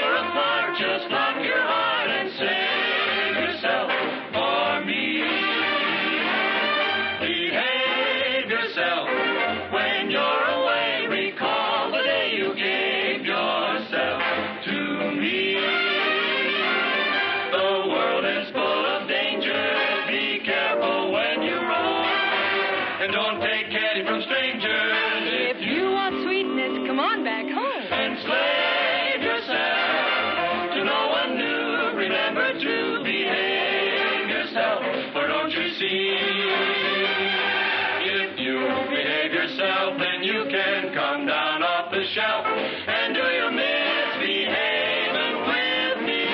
we're apart, just lock your heart and save yourself for me. Behave yourself when you're away. Recall the day you gave yourself to me. The world is full of danger. Be careful when you roam, and don't take candy from strangers. If you want sweetness, come on back home. Enslave yourself to no one new. Remember to behave yourself, for don't you see? If you behave yourself, then you can come down off the shelf and do your misbehaving with me.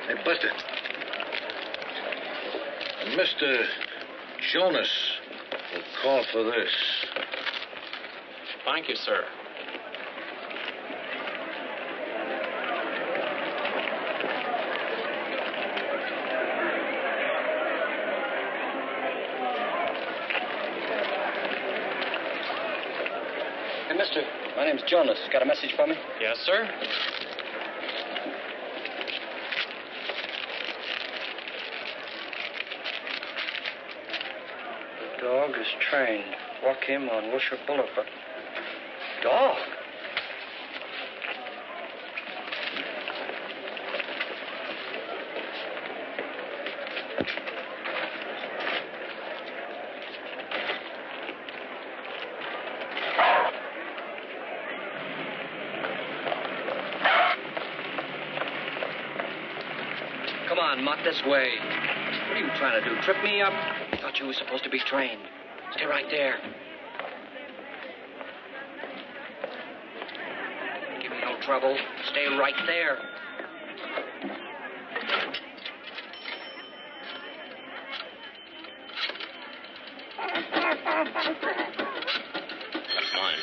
Hey, Buster. Mr. Jonas will call for this. Thank you, sir. Hey, mister, my name's Jonas. Got a message for me? Yes, sir. The dog is trained. Walk him on Wilshire Boulevard. Dog? Come on, Mutt, this way. What are you trying to do, trip me up? I thought you were supposed to be trained. Stay right there. Give me no trouble. Stay right there. That's mine.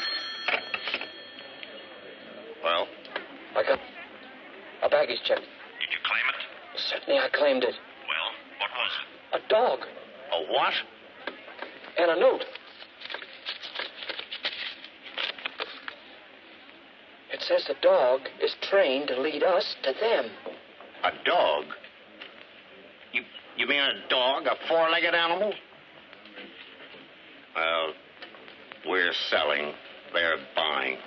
Well? I got a baggage check. Did you claim it? Certainly I claimed it. Well, what was it? A dog. A what? And a note. It says the dog is trained to lead us to them. A dog? You mean a dog, a four-legged animal? Well, we're selling. They're buying.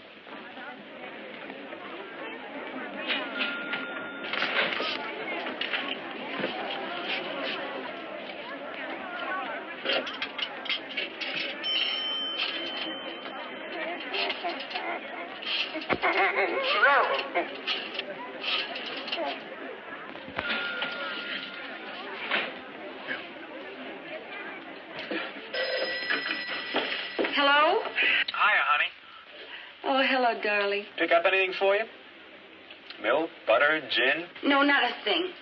Hello? Hiya, honey. Oh, hello, darling. Pick up anything for you? Milk, butter, gin? No, not a thing.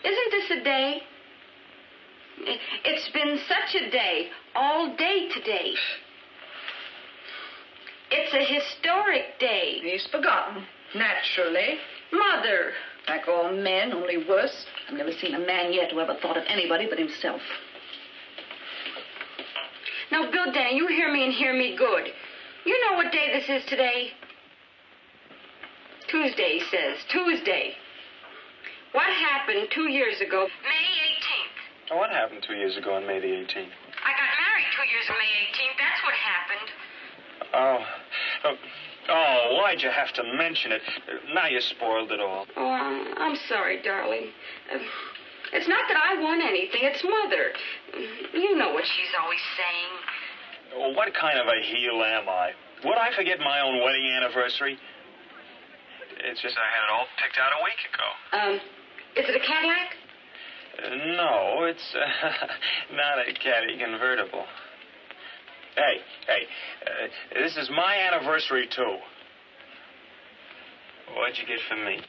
Isn't this a day? It's been such a day, all day today. It's a historic day. He's forgotten, naturally. Mother. Like all men, only worse. I've never seen a man yet who ever thought of anybody but himself. Now, Bill, Danny, you hear me and hear me good. You know what day this is today? Tuesday, he says. Tuesday. What happened 2 years ago? May 18th. Oh, what happened 2 years ago on May the 18th? I got married 2 years on May 18th. That's what happened. Oh, why'd you have to mention it? Now you spoiled it all. Oh, I'm sorry, darling. It's not that I want anything. It's Mother. You know what she's always saying. Oh, what kind of a heel am I? Would I forget my own wedding anniversary? It's just I had it all picked out a week ago. Is it a Cadillac? No, it's not a caddy convertible. Hey, this is my anniversary, too. What'd you get for me?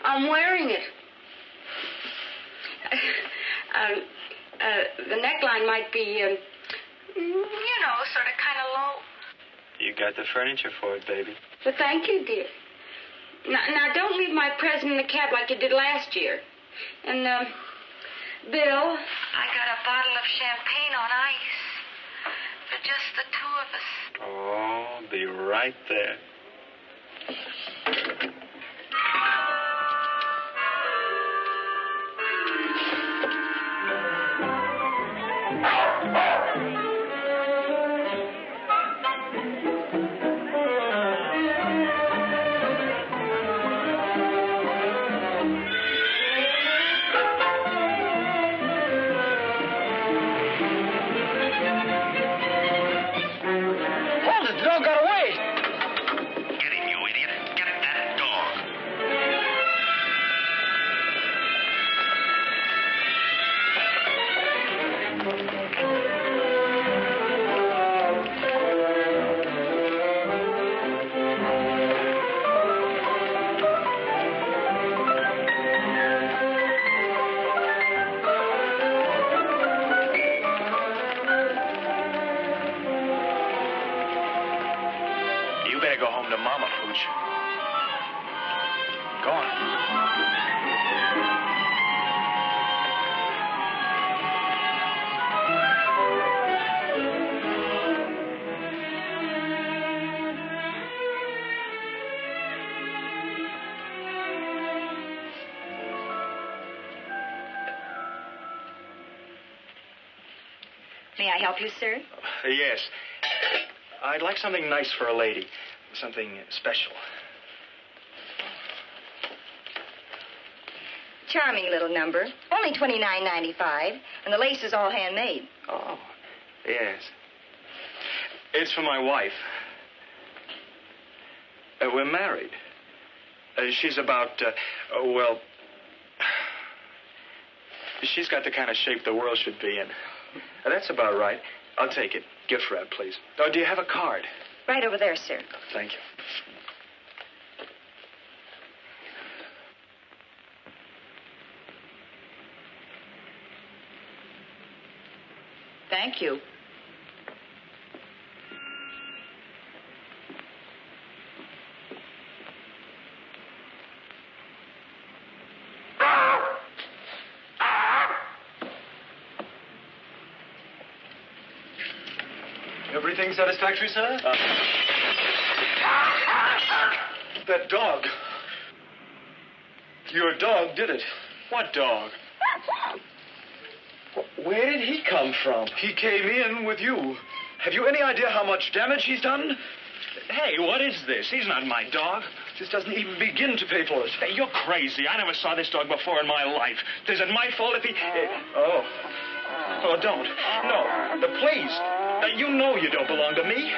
I'm wearing it. The neckline might be, sort of kind of low. You got the furniture for it, baby. But thank you, dear. Now, don't leave my present in the cab like you did last year. And, Bill, I got a bottle of champagne on ice for just the two of us. Oh, I'll be right there. Go home to Mama, Pooch. Go on. May I help you, sir? Yes. I'd like something nice for a lady. Something special. Charming little number. Only $29.95, and the lace is all handmade. Oh, yes. It's for my wife. We're married. She's about, she's got the kind of shape the world should be in. That's about right. I'll take it. Gift wrap, please. Oh, do you have a card? Right over there, sir. Thank you. Thank you. Everything satisfactory, sir? That dog. Your dog did it. What dog? Where did he come from? He came in with you. Have you any idea how much damage he's done? Hey, what is this? He's not my dog. This doesn't even begin to pay for it. Hey, you're crazy. I never saw this dog before in my life. Is it my fault if he... Oh, don't. No, please. You know you don't belong to me.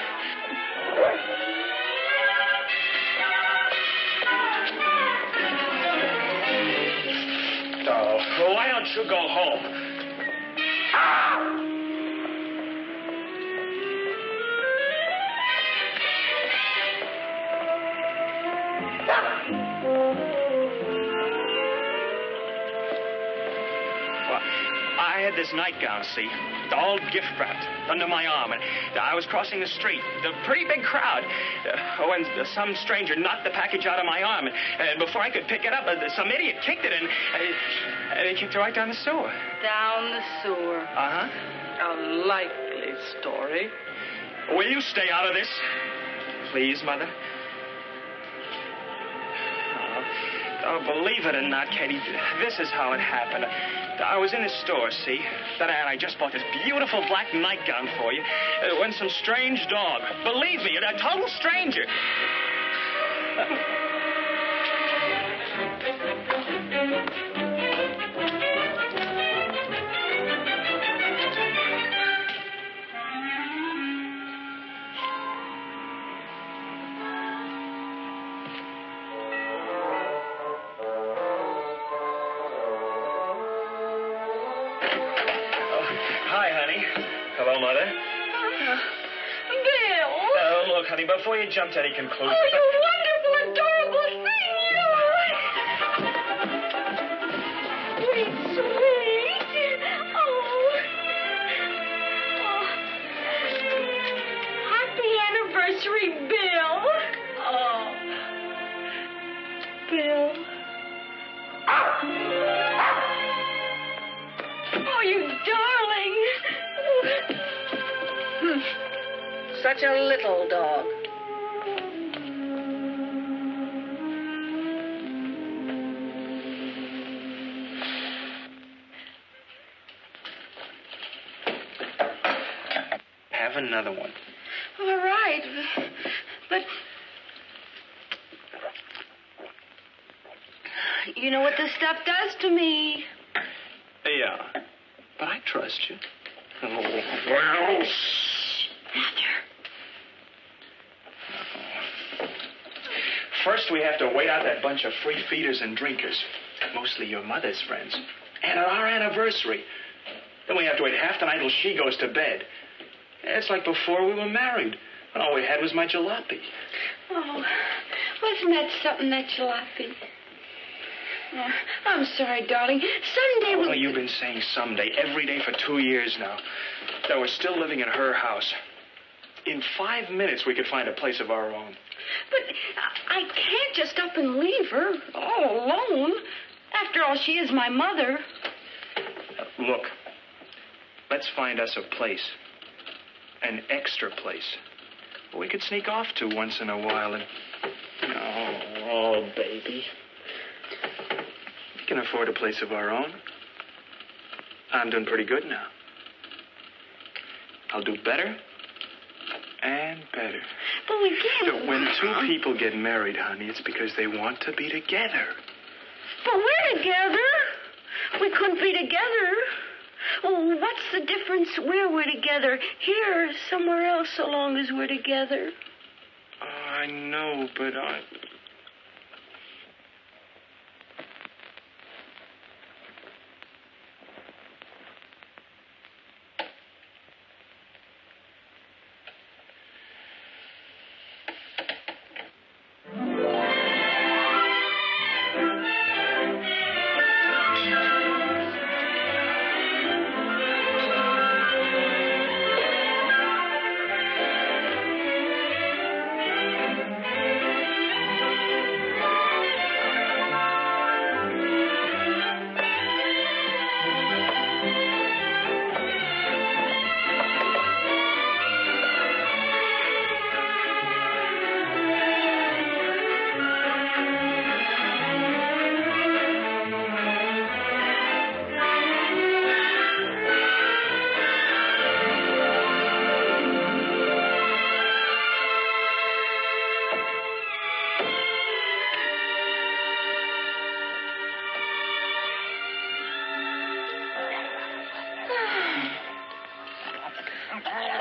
Oh, why don't you go home? I had this nightgown, see, all gift wrapped under my arm, and I was crossing the street, a pretty big crowd, when some stranger knocked the package out of my arm, and before I could pick it up, some idiot kicked it, and he kicked it right down the sewer. Down the sewer. Uh-huh. A likely story. Will you stay out of this? Please, Mother? Oh, believe it or not, Katie, this is how it happened. I was in the store, see? Then I just bought this beautiful black nightgown for you when some strange dog, believe me, a total stranger. Hello, Mother. Bill! Look, honey, before you jump to any conclusions... Oh, you wonderful, adorable thing, you are! Sweet. Oh. Happy anniversary, Bill. Oh. Bill. Oh, you darling. Such a little dog. Have another one. All right, but... You know what this stuff does to me. Yeah, but I trust you. Mother. First, we have to wait out that bunch of free feeders and drinkers, mostly your mother's friends, and our anniversary. Then we have to wait half the night till she goes to bed. It's like before we were married, when all we had was my jalopy. Oh, wasn't that something, that jalopy? Oh, I'm sorry, darling. Someday we'll... Oh, you've been saying someday every day for 2 years now. That we're still living in her house. In 5 minutes, we could find a place of our own. But I can't just up and leave her all alone. After all, she is my mother. Look, let's find us a place. An extra place. We could sneak off to once in a while and... Oh, baby. We can afford a place of our own. I'm doing pretty good now. I'll do better and better. But we can't... When two people get married, honey, it's because they want to be together. But we're together. We couldn't be together. Oh, what's the difference where we're together? Here, somewhere else, so long as we're together. I know, but I...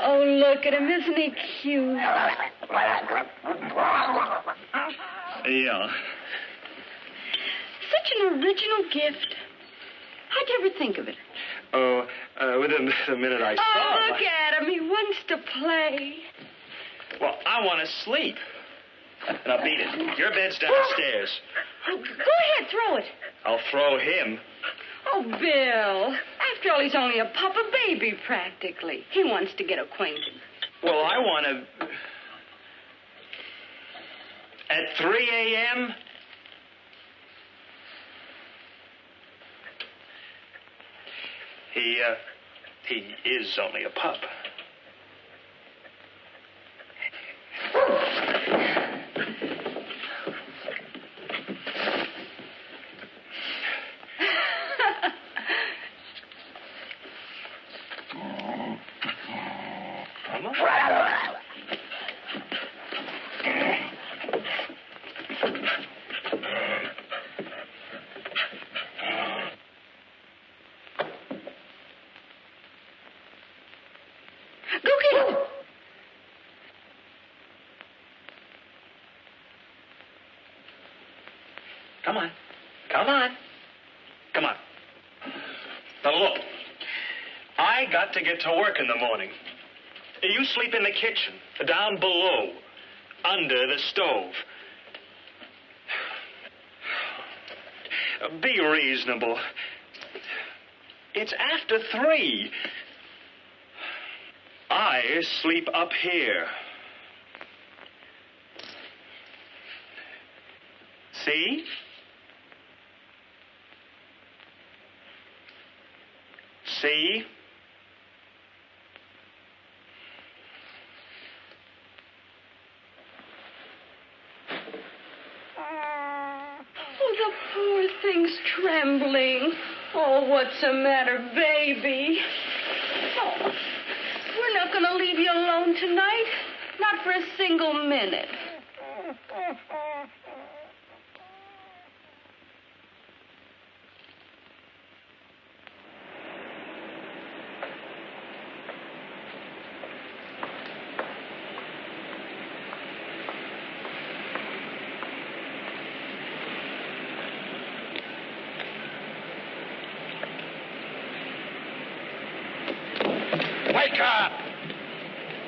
Oh, look at him. Isn't he cute? Yeah. Such an original gift. How'd you ever think of it? Oh, within the minute I saw Oh, him, look at him. He wants to play. Well, I want to sleep. Now, beat it. Your bed's downstairs. Oh, go ahead, throw it. I'll throw him. Oh, Bill. After all, he's only a pup, a baby, practically. He wants to get acquainted. Well, I want to... At 3 a.m.? He is only a pup. Come on. Go get him. Come on. Come on. Come on. Now, look. I got to get to work in the morning. You sleep in the kitchen, down below, under the stove. Be reasonable. It's after 3. I sleep up here. See? See? Oh, the poor thing's trembling. Oh, what's the matter, baby? Oh, we're not going to leave you alone tonight. Not for a single minute. Wake up!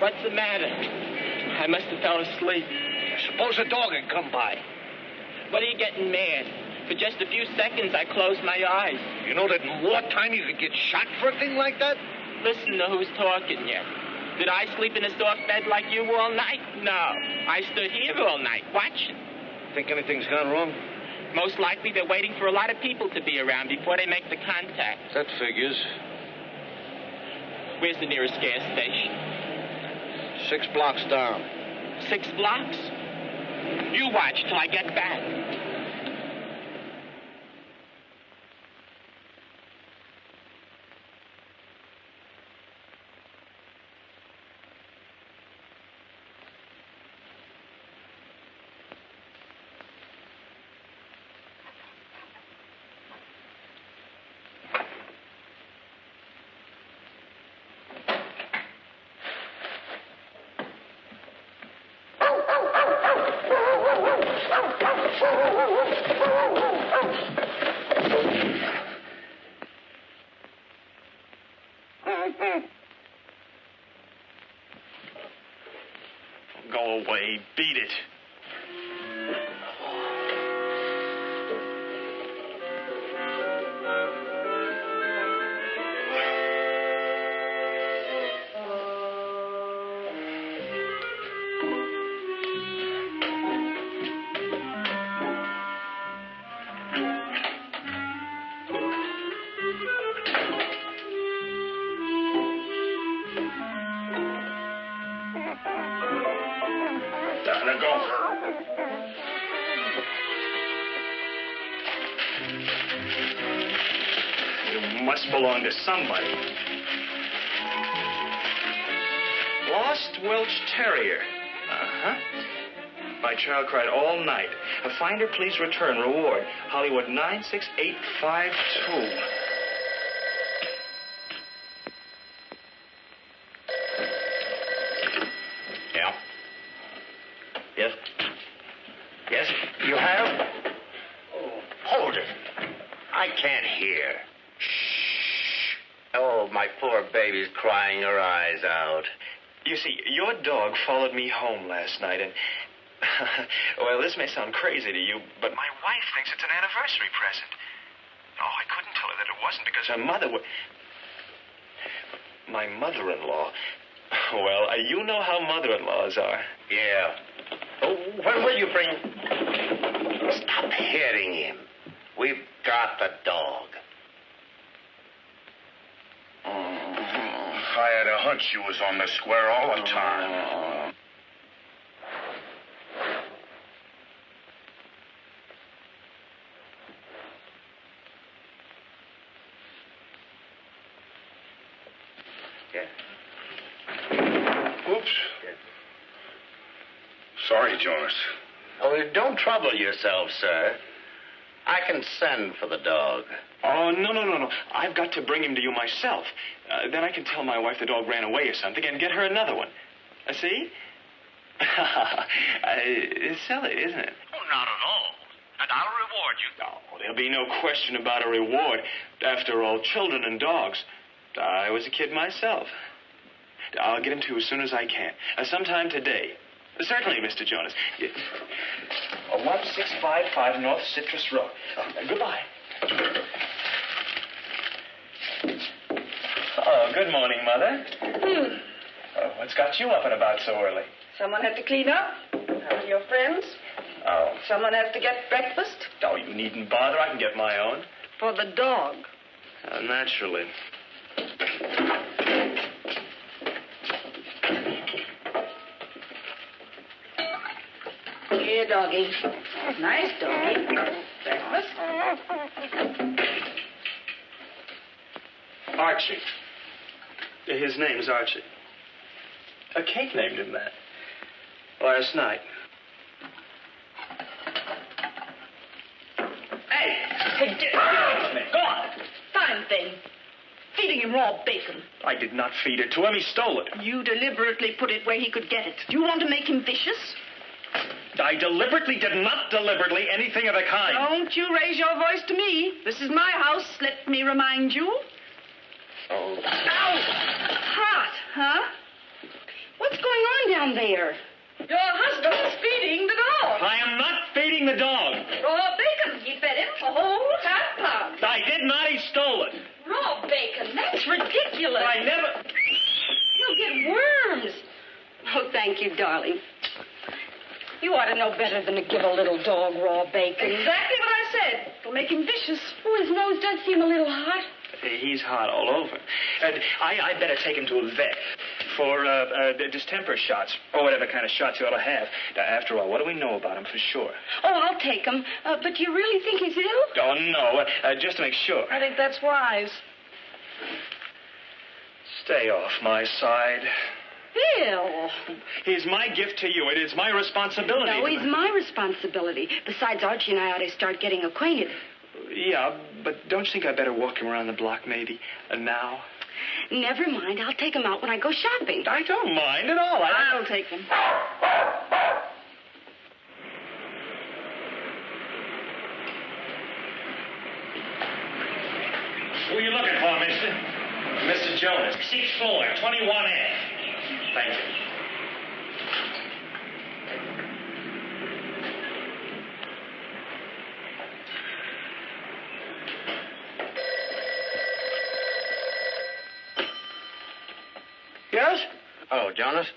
What's the matter? I must have fell asleep. Suppose a dog had come by. What are you getting mad? For just a few seconds, I closed my eyes. You know that in wartime you could get shot for a thing like that? Listen to who's talking yet. Did I sleep in a soft bed like you all night? No. I stood here all night, watching. Think anything's gone wrong? Most likely they're waiting for a lot of people to be around before they make the contact. That figures. Where's the nearest gas station? 6 blocks down. 6 blocks? You watch till I get back. Go away. Beat it. Now go. You must belong to somebody. Lost Welsh Terrier. Uh-huh. My child cried all night. A finder, please return. Reward. Hollywood 96852. Yeah. Yes? Yes, you have? Oh, hold it. I can't hear. Shh. Oh, my poor baby's crying her eyes out. You see, your dog followed me home last night, and... well, this may sound crazy to you, but my wife thinks it's an anniversary present. Oh, I couldn't tell her that it wasn't because her mother would... My mother-in-law? Well, you know how mother-in-laws are. Yeah. Oh, when will you bring... Stop hitting him. We've got the dog. I had a hunch you was on the square all the time. Oops. Sorry, Jonas. Oh, don't trouble yourself, sir. I can send for the dog. Oh, no. I've got to bring him to you myself. Then I can tell my wife the dog ran away or something and get her another one. See? It's silly, isn't it? Oh, not at all. And I'll reward you. Oh, there'll be no question about a reward. After all, children and dogs. I was a kid myself. I'll get him to you as soon as I can. Sometime today. Certainly, Mr. Jonas. 1655 North Citrus Road. Goodbye. Oh, good morning, Mother. What's got you up and about so early? Someone had to clean up. How are your friends? Oh. Someone has to get breakfast. Oh, you needn't bother. I can get my own. For the dog. Naturally. Here, doggy. Nice doggy. Breakfast. Archie. His name's Archie. Kate named him that. Last night. Hey, go on. Fine thing. Feeding him raw bacon. I did not feed it to him. He stole it. You deliberately put it where he could get it. Do you want to make him vicious? I deliberately did not deliberately anything of the kind. Don't you raise your voice to me. This is my house, let me remind you. Oh. Ow! Hot, huh? What's going on down there? Your husband's feeding the dog. I am not feeding the dog. Raw bacon. He fed him a whole half pound. I did not. He stole it. Raw bacon? That's ridiculous. I never... You'll get worms. Oh, thank you, darling. You ought to know better than to give a little dog raw bacon. Exactly what I said. It'll make him vicious. Oh, his nose does seem a little hot. He's hot all over. I'd better take him to a vet for distemper shots, or whatever kind of shots he ought to have. After all, what do we know about him for sure? Oh, I'll take him. But do you really think he's ill? Oh, no, just to make sure. I think that's wise. Stay off my side. Bill. He's my gift to you. It is my responsibility. No, he's my responsibility. Besides, Archie and I ought to start getting acquainted. Yeah, but don't you think I'd better walk him around the block, maybe? Now? Never mind. I'll take him out when I go shopping. I don't mind at all. I'll take him. Who are you looking for, mister? Mr. Jonas. 6th floor, 21F. Thank you. Yes? Oh, Jonas?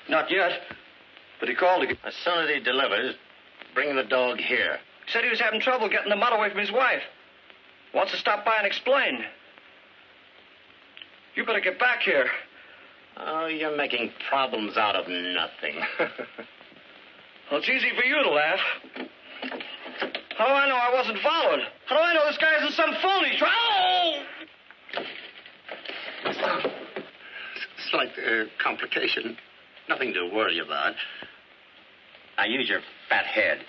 Not yet. But he called again. As soon as he delivers, bring the dog here. He said he was having trouble getting the mutt away from his wife. Wants to stop by and explain. You better get back here. Oh, you're making problems out of nothing. Well, it's easy for you to laugh. How do I know I wasn't followed? How do I know this guy isn't some phony? Slight complication. Nothing to worry about. Now use your fat head.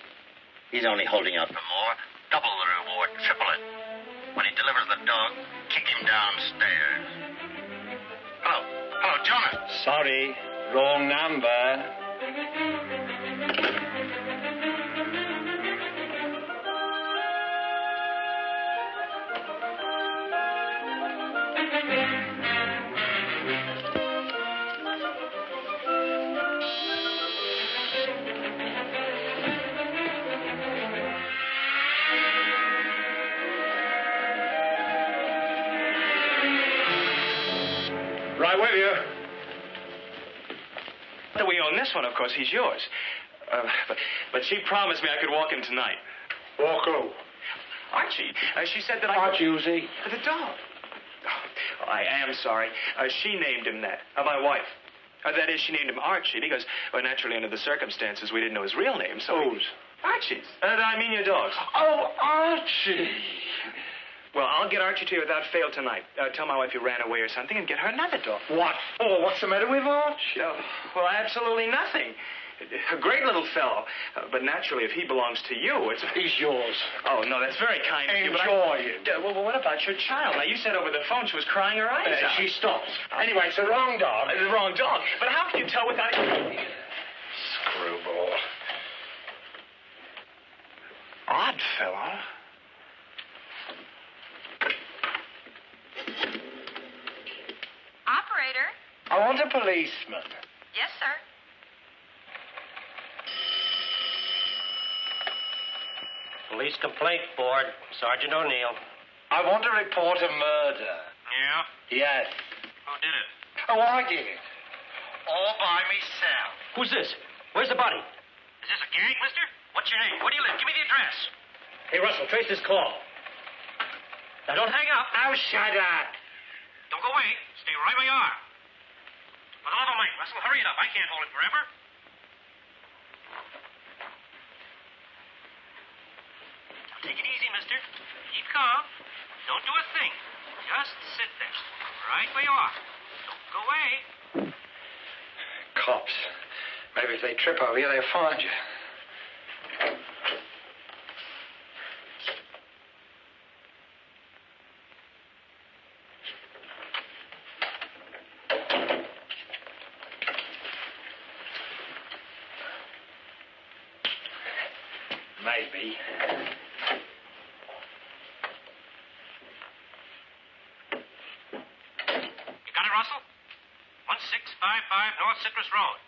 He's only holding out for more. Double the reward, triple it. When he delivers the dog, kick him downstairs. Hello, Jonas. Sorry, wrong number. Right with you. We own this one, of course. He's yours. But she promised me I could walk him tonight. Walk who? Archie. She said that I... Archie, who's he? The dog. Oh, I am sorry. She named him that. My wife. That is, she named him Archie because, well, naturally, under the circumstances, we didn't know his real name, so... Whose? Archie's. I mean your dog's. Oh, Archie. Well, I'll get Archie to you without fail tonight. Tell my wife you ran away or something and get her another dog. What for? What's the matter with Archie? Well, absolutely nothing. A great little fellow. But naturally, if he belongs to you, it's... He's yours. Oh, no, that's very kind of you, but Enjoy it. well, what about your child? Now, you said over the phone she was crying her eyes out. She stops. Anyway, it's the wrong dog. The wrong dog. But how can you tell without... Screwball. Odd fellow. Operator? I want a policeman. Yes, sir. Police Complaint Board, Sergeant O'Neill. I want to report a murder. Yeah? Yes. Who did it? Oh, I did it. All by myself. Who's this? Where's the body? Is this a gang, mister? What's your name? Where do you live? Give me the address. Hey, Russell, trace this call. Now, don't hang up. Oh, shut up. Don't go away. Stay right where you are. For the love of Mike, Russell, hurry it up. I can't hold it forever. Now, take it easy, mister. Keep calm. Don't do a thing. Just sit there. Right where you are. Don't go away. Cops. Maybe if they trip over you, they'll find you. Maybe. You got it, Russell? 1655 North Citrus Road.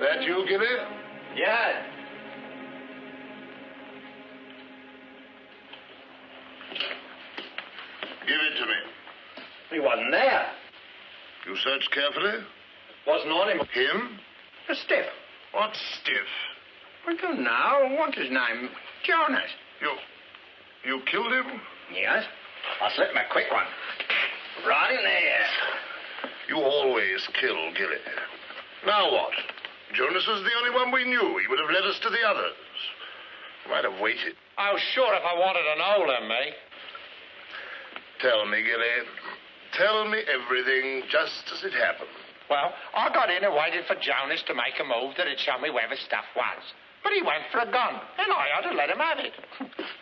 That you, Gilly? Yeah. Give it to me. He wasn't there. You searched carefully? Wasn't on him. Him? A stiff. What stiff? I don't know. What's his name? Jonas. You killed him? Yes. I slipped him a quick one. Right in there. You always kill, Gilly. Now what? Jonas was the only one we knew. He would have led us to the others. Might have waited. Oh, sure, if I wanted to know them, me. Tell me, Gilly. Tell me everything just as it happened. Well, I got in and waited for Jonas to make a move that'd show me where the stuff was. But he went for a gun, and I had to let him have it.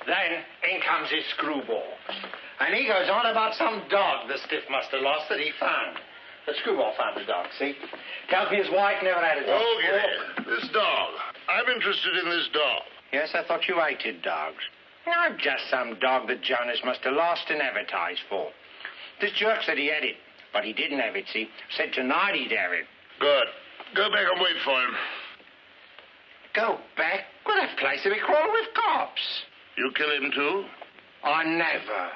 Then in comes his screwball. And he goes on about some dog the stiff must have lost that he found. The screwball found the dog, see? Tells me his wife never had a dog. Oh, Gilly, this dog. I'm interested in this dog. Yes, I thought you hated dogs. No, just some dog that Jonas must have lost and advertised for. This jerk said he had it, but he didn't have it, see? Said tonight he'd have it. Good. Go back and wait for him. Go back? Well, that place will be crawling with cops. You kill him, too? I never.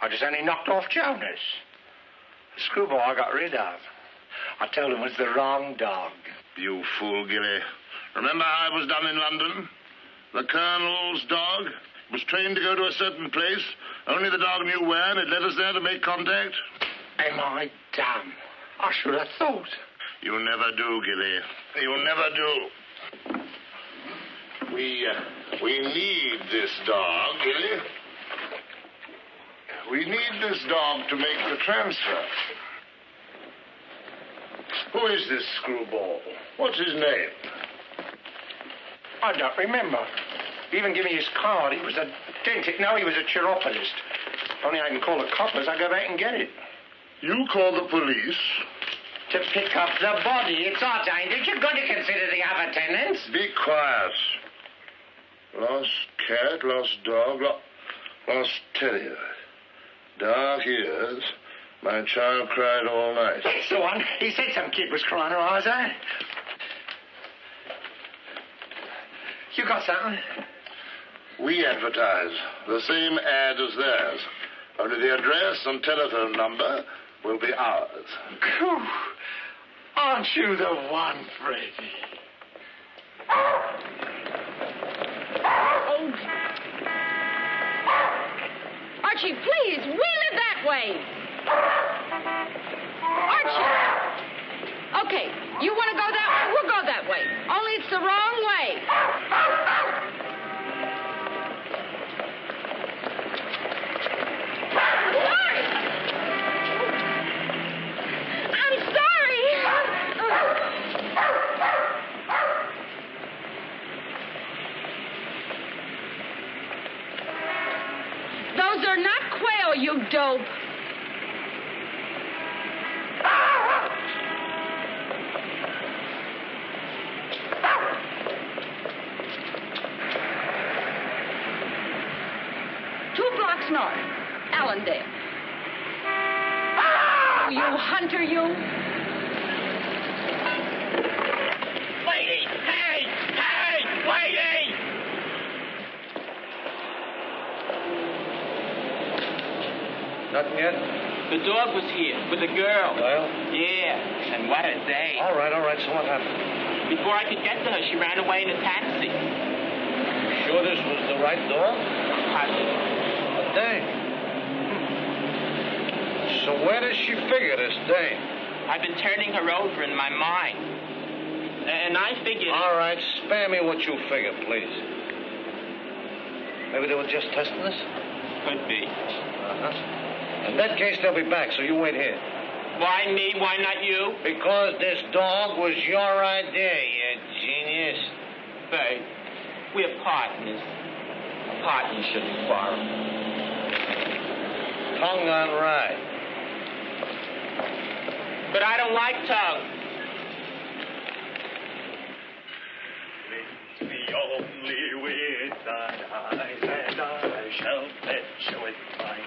I just only knocked off Jonas. The screwball I got rid of. I told him it was the wrong dog. You fool, Gilly. Remember how it was done in London? The Colonel's dog was trained to go to a certain place. Only the dog knew where, and it led us there to make contact. Am I dumb? I should have thought. You never do, Gilly. You never do. We need this dog, Gilly. We need this dog to make the transfer. Who is this screwball? What's his name? I don't remember. He even gave me his card. He was a dentist. No, he was a chiropodist. If only I can call the coppers, I'll go back and get it. You call the police? To pick up the body. It's odd, ain't it? You're going to consider the other tenants. Be quiet. Lost cat, lost dog, lost terrier. Dark ears. My child cried all night. That's the one. He said some kid was crying her eyes out. You got something? We advertise the same ad as theirs. Only the address and telephone number will be ours. Cool. Aren't you the one, Freddie? Oh. Archie, please, wheel it that way. Archie! Okay, you want to go that way? We'll go that way. Only it's the wrong way. Sorry! I'm sorry! Those are not quail, you dope. North, Allendale. You hunter, you. Lady! Hey! Hey! Lady! Nothing yet? The dog was here with the girl. Well? Yeah, and what a day. All right, so what happened? Before I could get to her, she ran away in a taxi. You sure this was the right dog? Positive. Dame. So where does she figure this dame? I've been turning her over in my mind. And I figured... All right, spare me what you figure, please. Maybe they were just testing us? Could be. Uh-huh. In that case, they'll be back, so you wait here. Why me? Why not you? Because this dog was your idea, you genius. Babe, we're partners. Partners shouldn't quarrel. Tongue on right. But I don't like tongue. It's the only with thine eyes, and I shall fetch you with mine.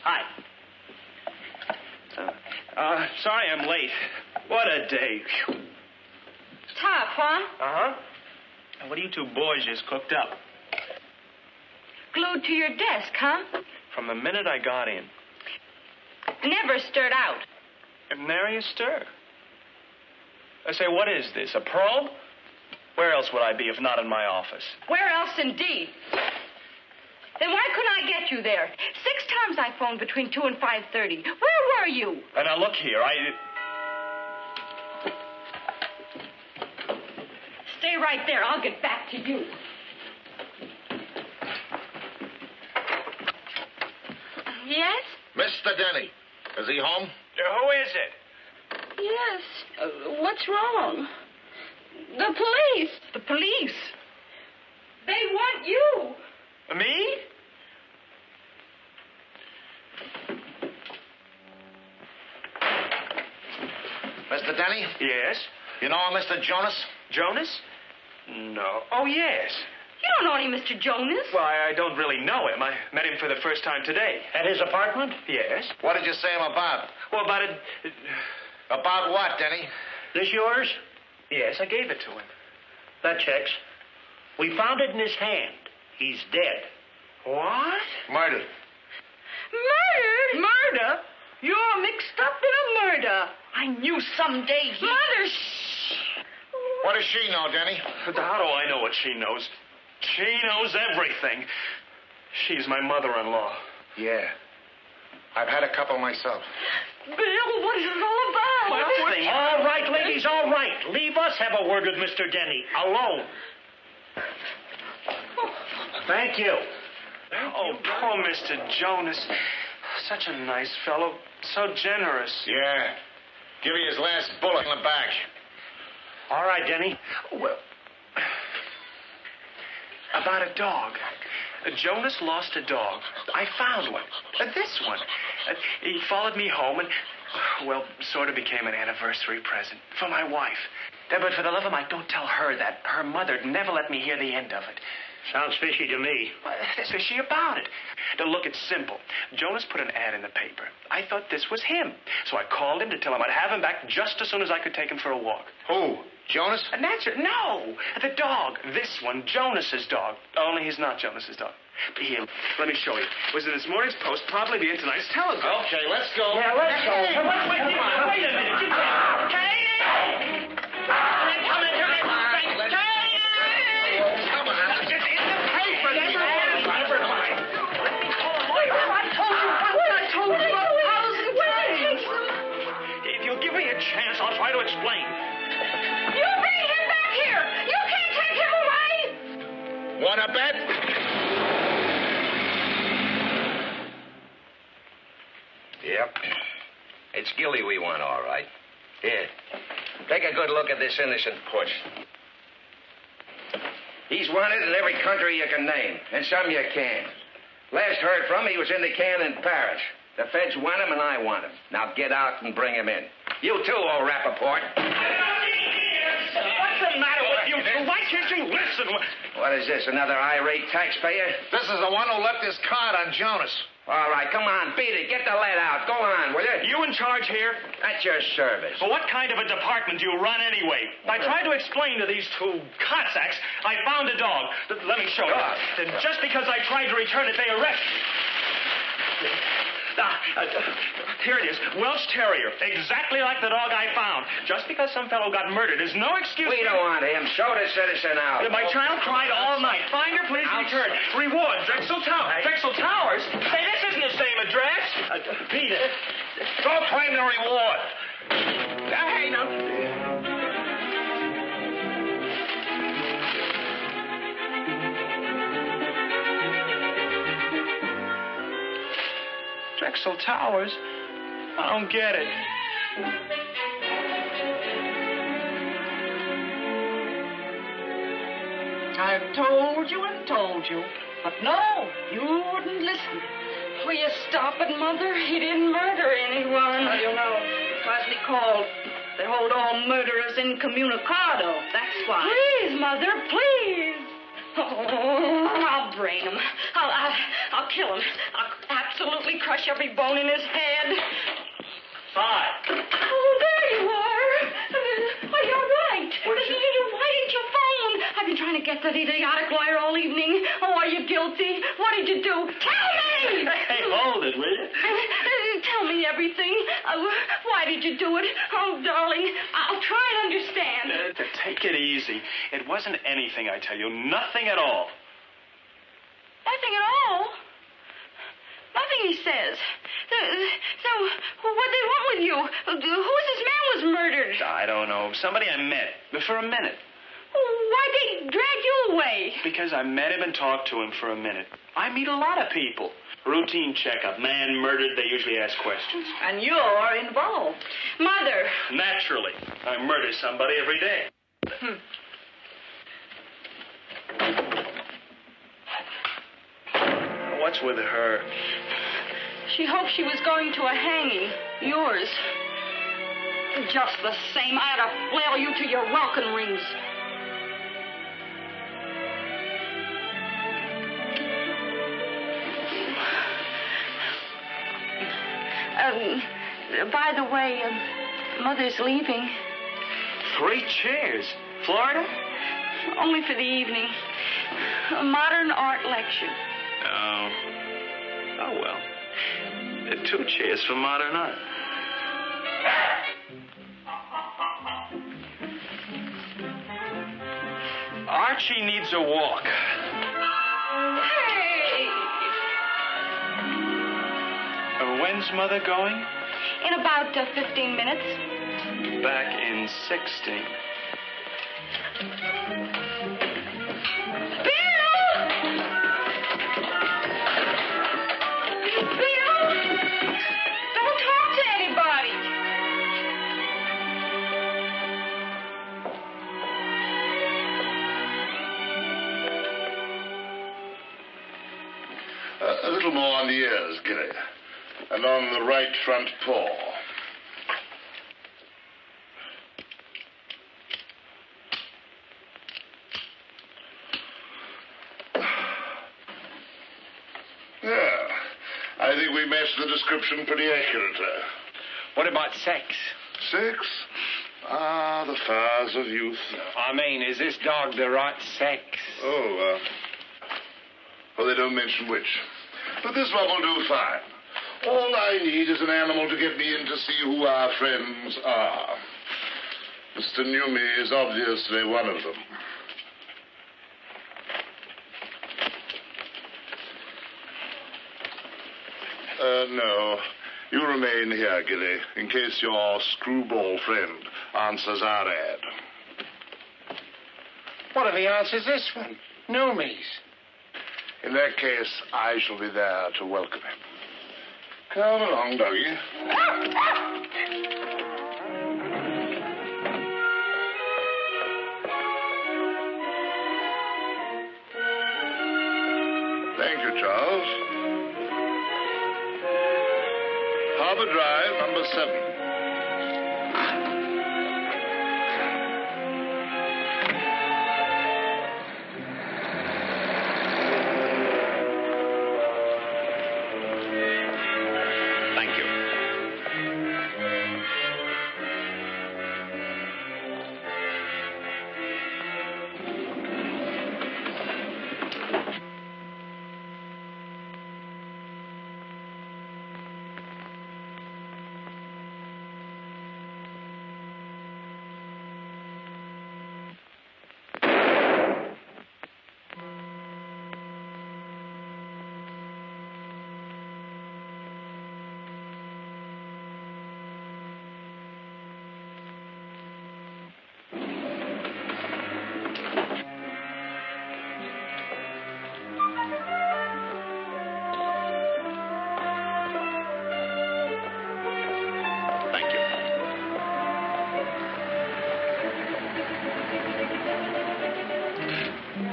Hi. Sorry I'm late. What a day. Phew. Tough, huh? Uh-huh. And what are you two boys just cooked up? Glued to your desk, huh? From the minute I got in. Never stirred out. And nary a stir. I say, what is this, a probe? Where else would I be if not in my office? Where else, indeed? Then why couldn't I get you there? 6 times I phoned between 2 and 5:30. Where were you? And now look here, Stay right there. I'll get back to you. Yes? Mr. Denny, is he home? Who is it? Yes. What's wrong? The police. The police? They want you. Me? Mr. Denny? Yes. You know Mr. Jonas? Jonas? No. Oh, yes. You don't know any Mr. Jonas. Well, I don't really know him. I met him for the first time today. At his apartment? Yes. What did you say him about? Well, about it... About what, Denny? This yours? Yes, I gave it to him. That checks. We found it in his hand. He's dead. What? Murdered. Murdered? Murder? You're mixed up in a murder. I knew someday he... Mother, shh. What does she know, Denny? How do I know what she knows? She knows everything. She's my mother-in-law. Yeah. I've had a couple myself. Bill, what is it all about? All right, ladies, all right. Leave us have a word with Mr. Denny. Alone. Thank you. Oh, poor Mr. Jonas. such a nice fellow. So generous. Yeah. Give you his last bullet in the back. All right, Denny. Well, about a dog. Jonas lost a dog. I found one. This one. He followed me home and, well, sort of became an anniversary present for my wife. But for the love of Mike, don't tell her that. Her mother'd never let me hear the end of it. Sounds fishy to me. What's fishy about it? Now, look, it's simple. Jonas put an ad in the paper. I thought this was him. So I called him to tell him I'd have him back just as soon as I could take him for a walk. Who? Jonas? And that's it. No, the dog. This one, Jonas's dog. Only he's not Jonas's dog. But here, let me show you. It was in this morning's Post, probably be in tonight's Telegram. Okay, let's go. Yeah, let's go. Hey, Come on, wait a minute. You can't. Chance, I'll try to explain. You bring him back here! You can't take him away! Want a bet? Yep. It's Gilly we want, all right. Here. Take a good look at this innocent puss. He's wanted in every country you can name, and some you can't. Last heard from, he was in the can in Paris. The feds want him, and I want him. Now get out and bring him in. You too, old Rappaport. What's the matter with you two? Why can't you listen? What is this, another irate taxpayer? This is the one who left his card on Jonas. All right, come on, beat it. Get the lead out. Go on, will you? You in charge here? At your service. Well, what kind of a department do you run anyway? I tried to explain to these two Cossacks I found a dog. Let me show you. And just because I tried to return it, they arrested me. Here it is. Welsh Terrier. Exactly like the dog I found. Just because some fellow got murdered is no excuse. We don't want him. Show the citizen out. My child cried all night. Find her, please return. Reward, Drexel Towers. Drexel Towers? Say, this isn't the same address. Peter. Don't claim the reward. Hey, now. Drexel Towers? I don't get it. I've told you and told you. But no, you wouldn't listen. Will you stop it, Mother? He didn't murder anyone. How do you know? It's wisely called. They hold all murderers incommunicado. That's why. Please, Mother, please. Oh, I'll brain him. I'll kill him. I'll absolutely crush every bone in his head. 5. Oh, there you are. Oh, you're right. Why didn't you phone? I've been trying to get that idiotic lawyer all evening. Oh, are you guilty? What did you do? Tell me! Hey, hold it, will you? Tell me everything. Why did you do it? Oh, darling, I'll try and understand. Take it easy. It wasn't anything, I tell you. Nothing at all. Nothing at all? Nothing, he says. So what they want with you? Who's this man was murdered? I don't know. Somebody I met. For a minute. Why'd they drag you away? Because I met him and talked to him for a minute. I meet a lot of people. Routine checkup. Man murdered, they usually ask questions. And you're involved. Mother. Naturally. I murder somebody every day. What's with her? She hoped she was going to a hanging. Yours. Just the same, I ought to flail you to your welcome rings. By the way, Mother's leaving. 3 chairs. Florida? Only for the evening. A modern art lecture. Oh. Oh, well. 2 chairs for modern art. Archie needs a walk. Hey! When's Mother going? In about 15 minutes. Back in 16. Bill! A little more on the ears, Gilly. And on the right front paw. Yeah. I think we matched the description pretty accurately. What about sex? Sex? Ah, the fires of youth. I mean, is this dog the right sex? Oh, well, they don't mention which. But this one will do fine. All I need is an animal to get me in to see who our friends are. Mr. Newmy is obviously one of them. No. You remain here, Gilly, in case your screwball friend answers our ad. What if he answers this one? Newmies. In that case, I shall be there to welcome him. Come along, doggy. Thank you, Charles. Harbor Drive, number 7.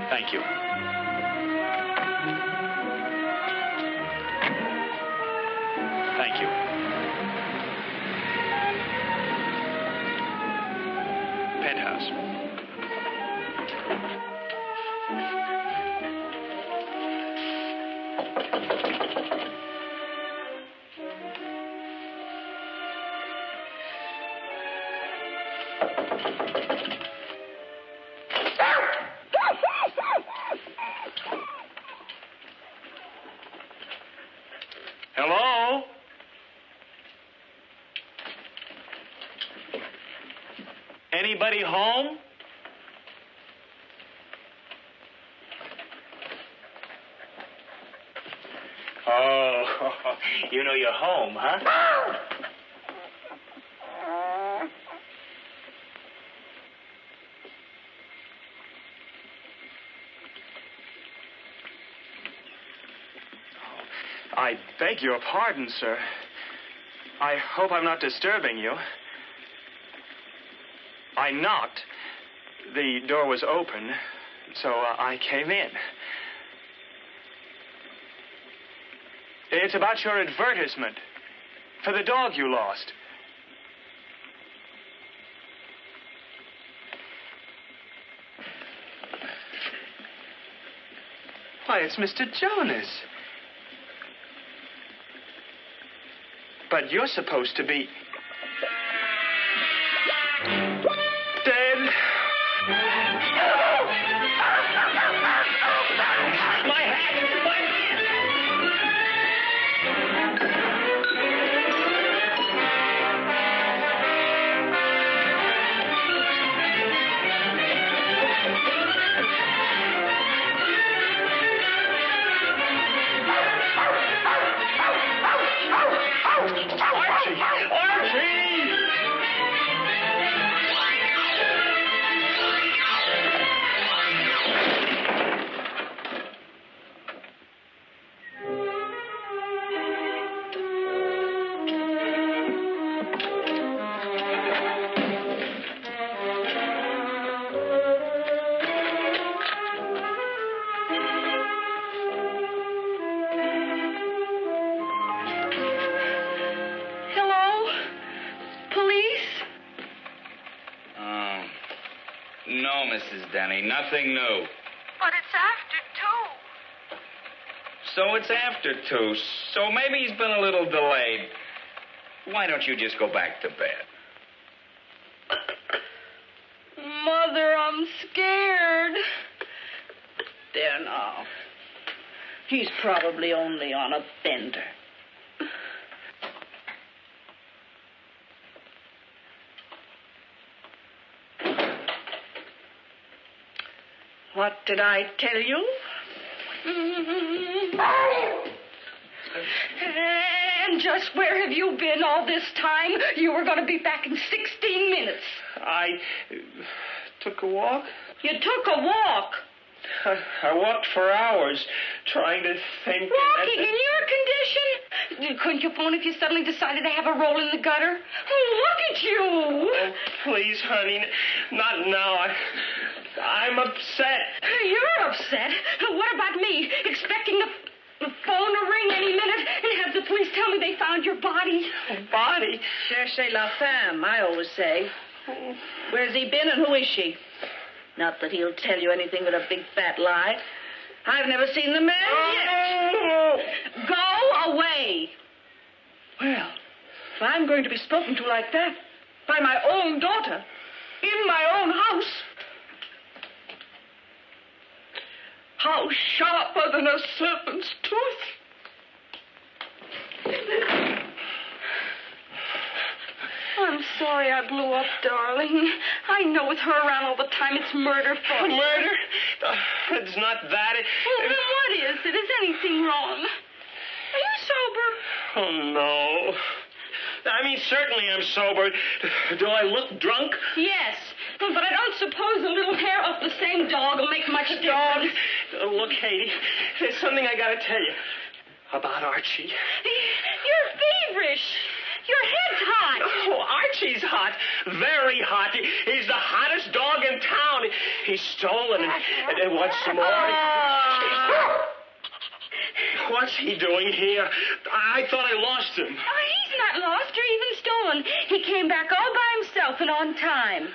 Thank you. Thank you. Penthouse. Hello? Anybody home? Oh, you know you're home, huh? I beg your pardon, sir. I hope I'm not disturbing you. I knocked. The door was open, so I came in. It's about your advertisement for the dog you lost. Why, it's Mr. Jonas. But you're supposed to be dead. My hat! My Archie! No, Mrs. Denny, nothing new. But it's after 2. So it's after 2, so maybe he's been a little delayed. Why don't you just go back to bed? Mother, I'm scared. There now. He's probably only on a bender. What did I tell you? And just where have you been all this time? You were going to be back in 16 minutes. I took a walk. You took a walk? I walked for hours, trying to think. Walking in your condition? Couldn't you phone if you suddenly decided to have a roll in the gutter? Oh, look at you. Oh, please, honey, not now. I'm upset. You're upset? What about me? Expecting the phone to ring any minute and have the police tell me they found your body? Body? Cherchez la femme, I always say. Where's he been and who is she? Not that he'll tell you anything but a big fat lie. I've never seen the man yet. Go away. Well, if I'm going to be spoken to like that by my own daughter in my own house, how sharper than a serpent's tooth. I'm sorry I blew up, darling. I know with her around all the time, it's murder for you. Murder? It's not that. Well, then what is it? Is anything wrong? Are you sober? Oh, no. I mean, certainly I'm sober. Do I look drunk? Yes, but I don't suppose a little hair off the same dog will make much difference. Look, Katie, there's something I got to tell you about Archie. You're feverish. Your head's hot. Oh, Archie's hot. Very hot. He's the hottest dog in town. He's stolen, and what's more... What's he doing here? I thought I lost him. Oh, he's not lost or even stolen. He came back all by himself and on time.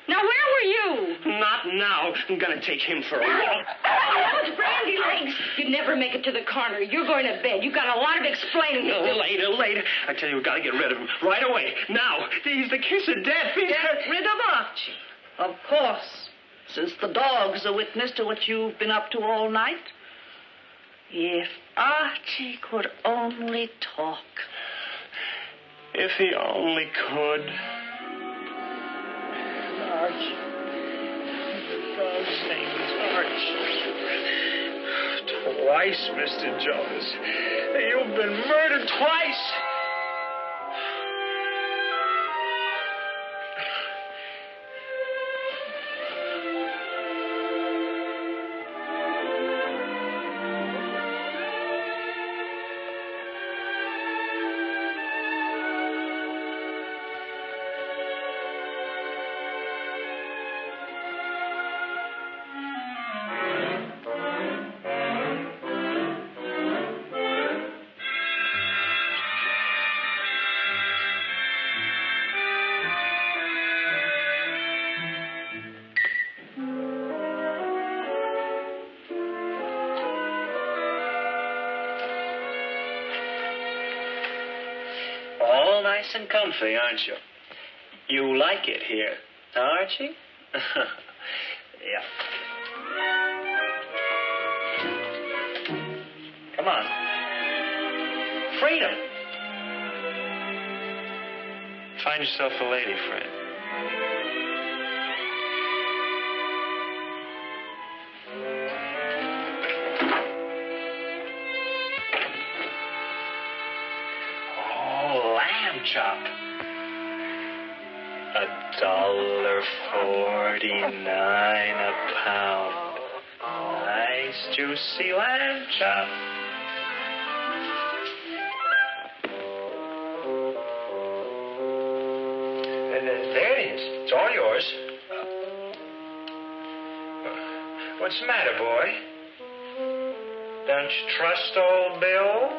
Now, where were you? Not now. I'm going to take him for a walk. Oh, those brandy legs. You'd never make it to the corner. You're going to bed. You've got a lot of explaining to do. Later. I tell you, we've got to get rid of him right away. Now. He's the kiss of death. Get rid of Archie. Of course. Since the dog's a witness to what you've been up to all night. If Archie could only talk. If he only could. Archie. The dog's name is Archie. Twice, Mr. Jonas. You've been murdered twice. All nice and comfy, aren't you? You like it here, Archie? Yeah. Come on. Freedom. Find yourself a lady friend. Chop. $1.49 a pound. Nice juicy lamb chop. There it is. It's all yours. What's the matter, boy? Don't you trust old Bill?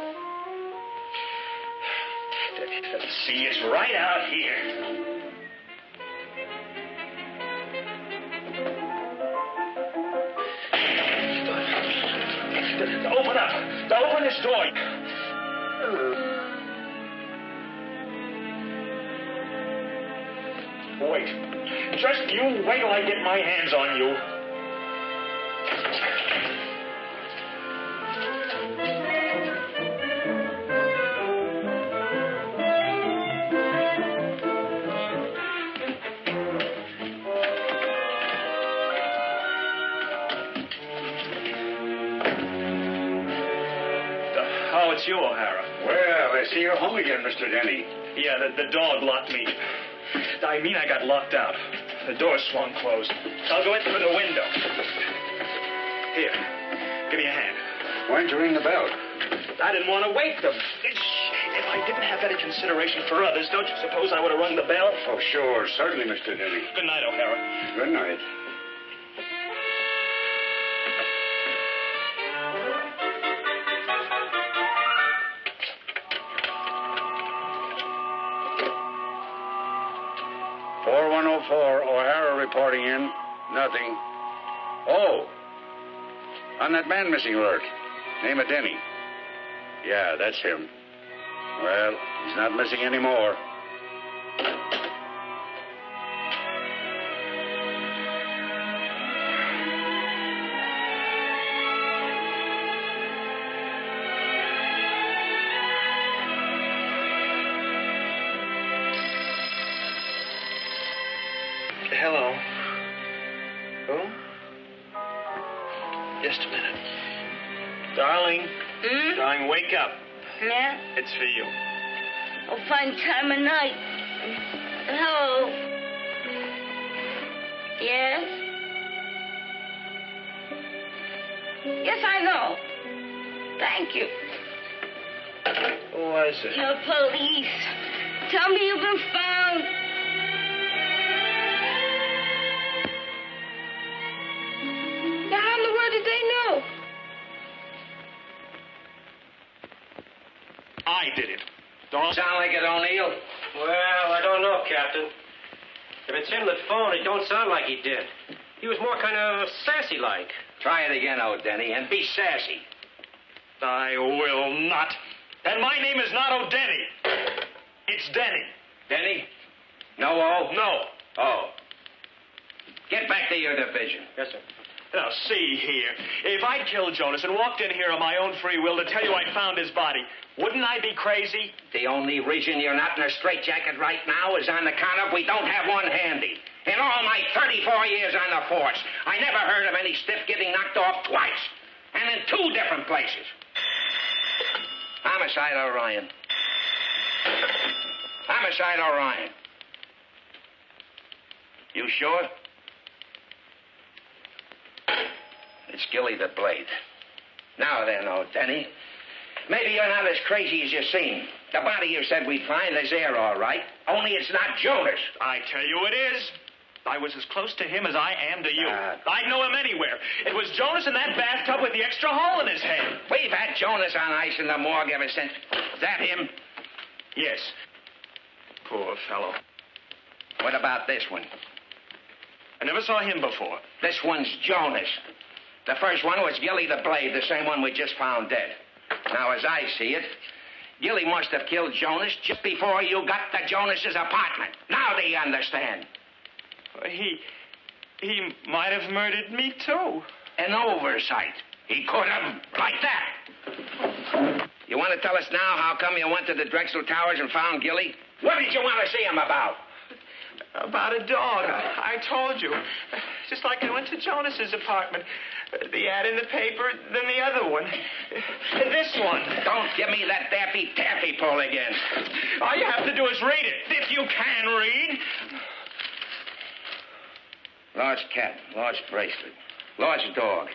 See, it's right out here. Open up. Now open this door. Wait. Just you wait till I get my hands on you. Oh, it's you, O'Hara. Well, I see you're home again, Mr. Denny. Yeah, the dog locked me. I mean, I got locked out. The door swung closed. I'll go in through the window. Here, give me a hand. Why didn't you ring the bell? I didn't want to wake them. If I didn't have any consideration for others, don't you suppose I would have rung the bell? Oh, sure. Certainly, Mr. Denny. Good night, O'Hara. Good night. O'Hara reporting in. Nothing. Oh. On that man missing alert. Name of Denny. Yeah, that's him. Well, he's not missing anymore. Hello. Who? Just a minute. Darling. Darling, wake up. Yeah? It's for you. Oh, fine time of night. Hello. Yes? Yes, I know. Thank you. Who was it? The police. Tell me you've been found. Now, how in the world did they know? I did it. Don't sound like it, O'Neill? Well, I don't know, Captain. If it's him that phoned, it don't sound like he did. He was more kind of sassy-like. Try it again, O'Denny, and be sassy. I will not. And my name is not O'Denny. It's Denny. Denny? No O? No. Oh. Get back to your division. Yes, sir. Now, see here. If I'd killed Jonas and walked in here on my own free will to tell you I'd found his body, wouldn't I be crazy? The only reason you're not in a straitjacket right now is on account of we don't have one handy. In all my 34 years on the force, I never heard of any stiff getting knocked off twice. And in 2 different places. Homicide Orion. Homicide Orion. You sure? It's Gilly the Blade. Now then, O'Denny. Maybe you're not as crazy as you seem. The body you said we'd find is there, all right. Only it's not Jonas. I tell you it is. I was as close to him as I am to you. I'd know him anywhere. It was Jonas in that bathtub with the extra hole in his head. We've had Jonas on ice in the morgue ever since. Is that him? Yes. Poor fellow. What about this one? I never saw him before. This one's Jonas. The first one was Gilly the Blade, the same one we just found dead. Now, as I see it, Gilly must have killed Jonas just before you got to Jonas's apartment. Now do you understand? He might have murdered me, too. An oversight. He could have, like that. You want to tell us now how come you went to the Drexel Towers and found Gilly? What did you want to see him about? About a dog. I told you. Just like I went to Jonas's apartment. The ad in the paper, then the other one. This one. Don't give me that daffy-taffy pull again. All you have to do is read it, if you can read. Large cat, large bracelet, large dog,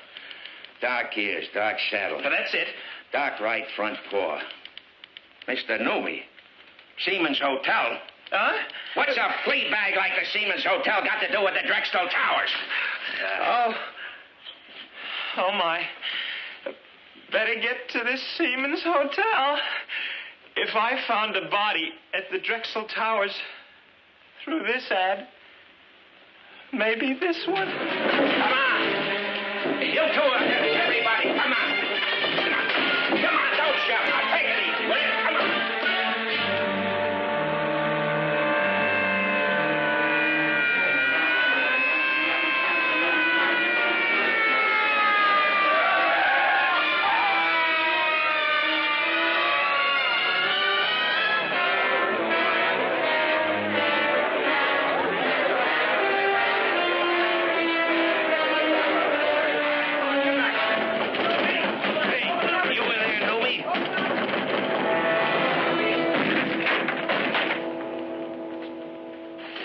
dark ears, dark saddle. Now, that's it. Dark right front paw. Mr. Newby, Seaman's Hotel. Huh? What's a flea bag like the Seaman's Hotel got to do with the Drexel Towers? Oh, my. Better get to this Seaman's Hotel. If I found a body at the Drexel Towers through this ad, maybe this one. Come on. You two, everybody, come on.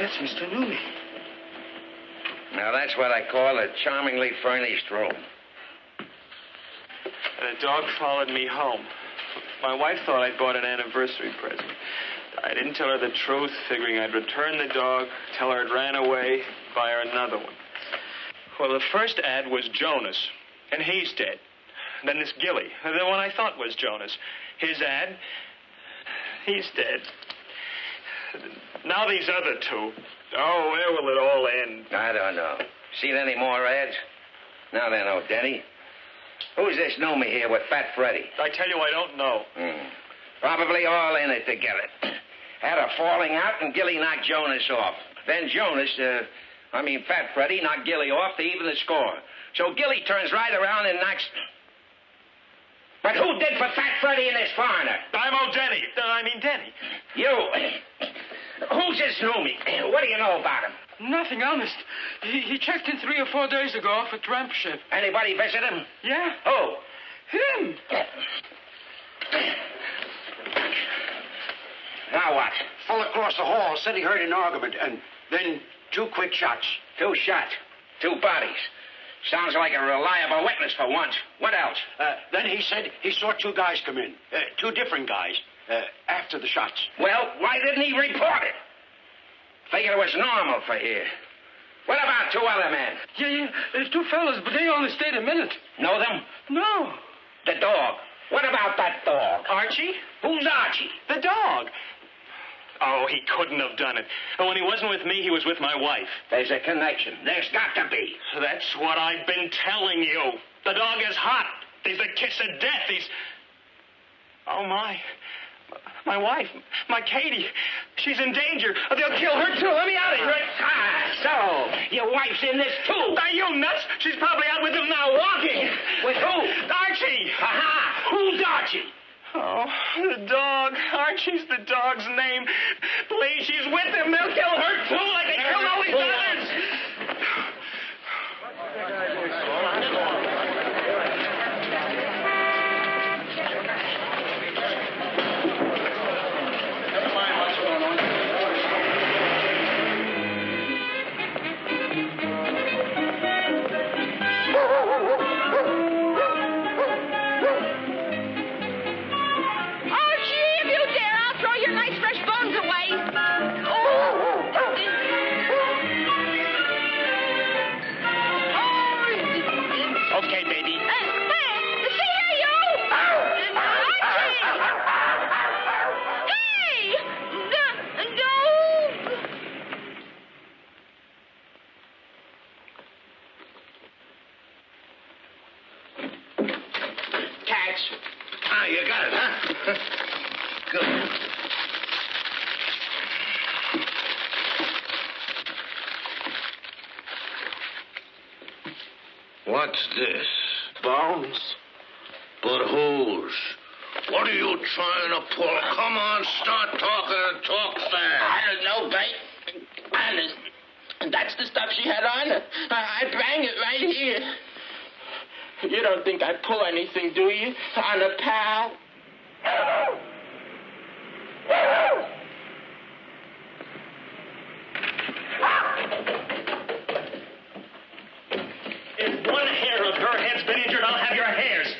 That's Mr. Newman. Now, that's what I call a charmingly furnished room. And a dog followed me home. My wife thought I'd bought an anniversary present. I didn't tell her the truth, figuring I'd return the dog, tell her it ran away, buy her another one. Well, the first ad was Jonas, and he's dead. Then this Gilly, the one I thought was Jonas. His ad, he's dead. Now these other two. Oh, where will it all end? I don't know. Seen any more ads? Now then, oh, Denny. Who's this Noomy here with Fat Freddy? I tell you, I don't know. Probably all in it together. Had a falling out, and Gilly knocked Jonas off. Then Jonas, Fat Freddy knocked Gilly off to even the score. So Gilly turns right around and knocks... But who did for Fat Freddy and this foreigner? I'm Denny. Denny. You. Who's this Noomy? What do you know about him? Nothing, honest. He checked in 3 or 4 days ago off a tramp ship. Anybody visit him? Yeah. Who? Him. Now what? Fell across the hall, said he heard an argument, and then 2 quick shots. 2 shots. 2 bodies. Sounds like a reliable witness for once. What else? Then he said he saw 2 guys come in. 2 different guys. After the shots. Well, why didn't he report it? Figured it was normal for here. What about 2 other men? Yeah. There's 2 fellas, but they only stayed a minute. Know them? No. The dog. What about that dog? Archie? Who's Archie? The dog. Oh, he couldn't have done it. And when he wasn't with me, he was with my wife. There's a connection. There's got to be. That's what I've been telling you. The dog is hot. He's the kiss of death. He's... Oh, my wife, my Katie, she's in danger. They'll kill her, too. Let me out of here. So, your wife's in this, too. Are you nuts? She's probably out with him now, walking. With who? Archie. Aha! Who's Archie? Oh, the dog. Archie's the dog's name. Please, she's with him. They'll kill her, too, like they killed all these others. You got it, huh? Good. What's this? Bones. But whose? What are you trying to pull? Come on, start talking and talk fast. I don't know, babe. Honest. That's the stuff she had on her. I bang it right here. You don't think I pull anything, do you? On a pal? If one hair of her head's been injured, I'll have your heads,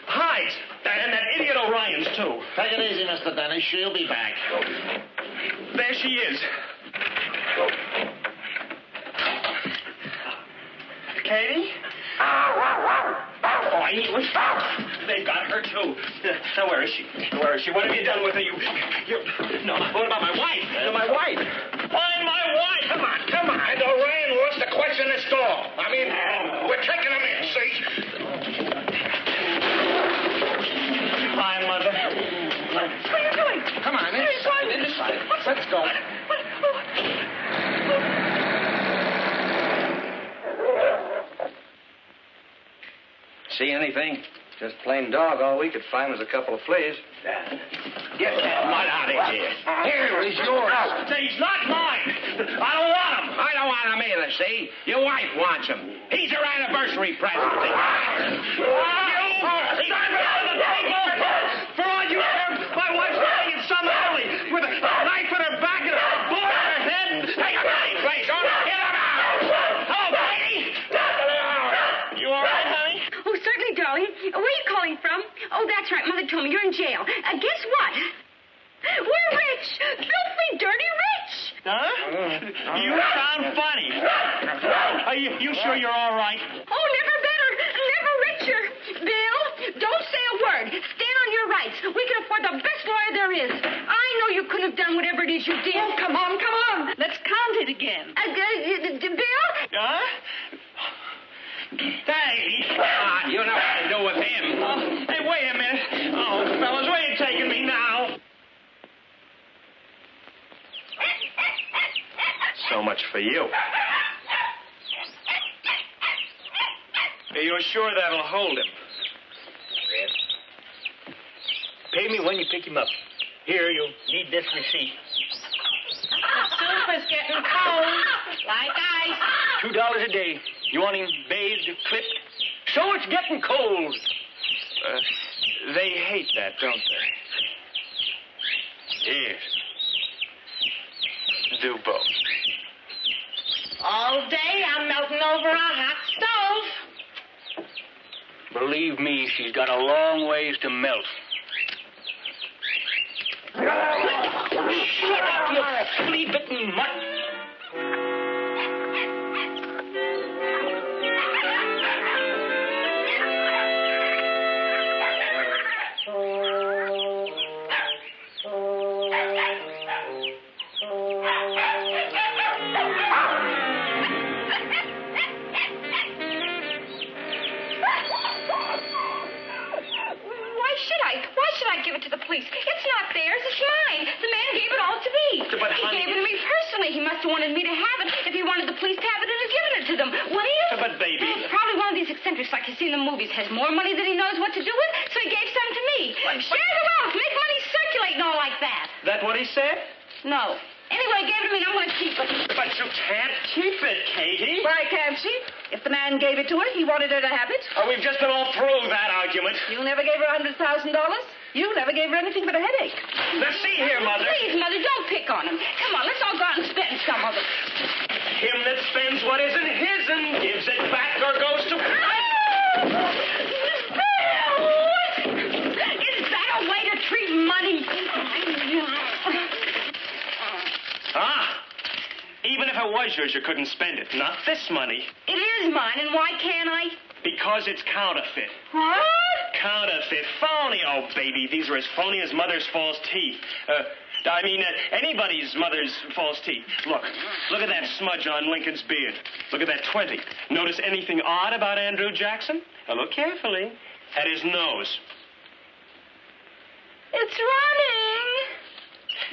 hides, and that idiot Orion's, too. Take it easy, Mr. Denny. She'll be back. There she is. Katie? Oh, he was... They've got her, too. Now, where is she? Where is she? What have you done with her? You... No, what about my wife? My wife. Find my wife! Come on. And Orion wants to question this dog. I mean, we're taking him in, see? Hi, Mother. What are you doing? Come on, inside. Let's go. See anything? Just plain dog. All we could find was a couple of fleas. Get that mud out of here. Here, he's yours. He's not mine. I don't want him. I don't want him either, see? Your wife wants him. He's her anniversary present. For all you care, my wife's lying in some alley with a knife in her back and a bullet in her head. to him. You're in jail. Guess what? We're rich. Filthy, dirty rich. Huh? You sound funny. Are you sure you're all right? Oh, never better. Never richer. Bill, don't say a word. Stand on your rights. We can afford the best lawyer there is. I know you couldn't have done whatever it is you did. Oh, come on, come on. Let's count it again. Bill? Huh? Hey, You know what to do with him. hey, wait a minute. Oh, fellas, where are you taking me now? So much for you. Are you sure that'll hold him? Pay me when you pick him up. Here, you'll need this receipt. The soup is getting cold. Like ice. $2 a day. You want him bathed, clipped? So it's getting cold. They hate that, don't they? Yes. Do both. All day I'm melting over a hot stove. Believe me, she's got a long ways to melt. Shut up, you flea-bitten mutt. Why should I give it to the police? It's not theirs. It's mine. The man gave it all to me. But, he honey... gave it to me personally. He must have wanted me to have it. If he wanted the police to have it, he'd have given it to them. Wouldn't he? But, baby... Probably one of these eccentrics like you see in the movies has more money than he knows what to do with, so he gave some to me. Share the wealth. Make money circulate and all like that. That what he said? No. Anyway, he gave it to me and I'm going to keep it. But you can't keep it, Katie. Why can't she? If the man gave it to her, he wanted her to have it. Oh, we've just been all through that argument. You never gave her $100,000. You never gave her anything but a headache. Now, see here, Mother. Please, Mother, don't pick on him. Come on, let's all go out and spend some of it. Him that spends what isn't his and gives it back or goes to... Bill! Is that a way to treat money? Ah. Even if it was yours, you couldn't spend it. Not this money. It is mine, and why can't I? Because it's counterfeit. What? Counterfeit. Phony. Oh, baby, these are as phony as mother's false teeth. Anybody's mother's false teeth. Look at that smudge on Lincoln's beard. Look at that 20. Notice anything odd about Andrew Jackson? Now, look carefully. At his nose. It's running.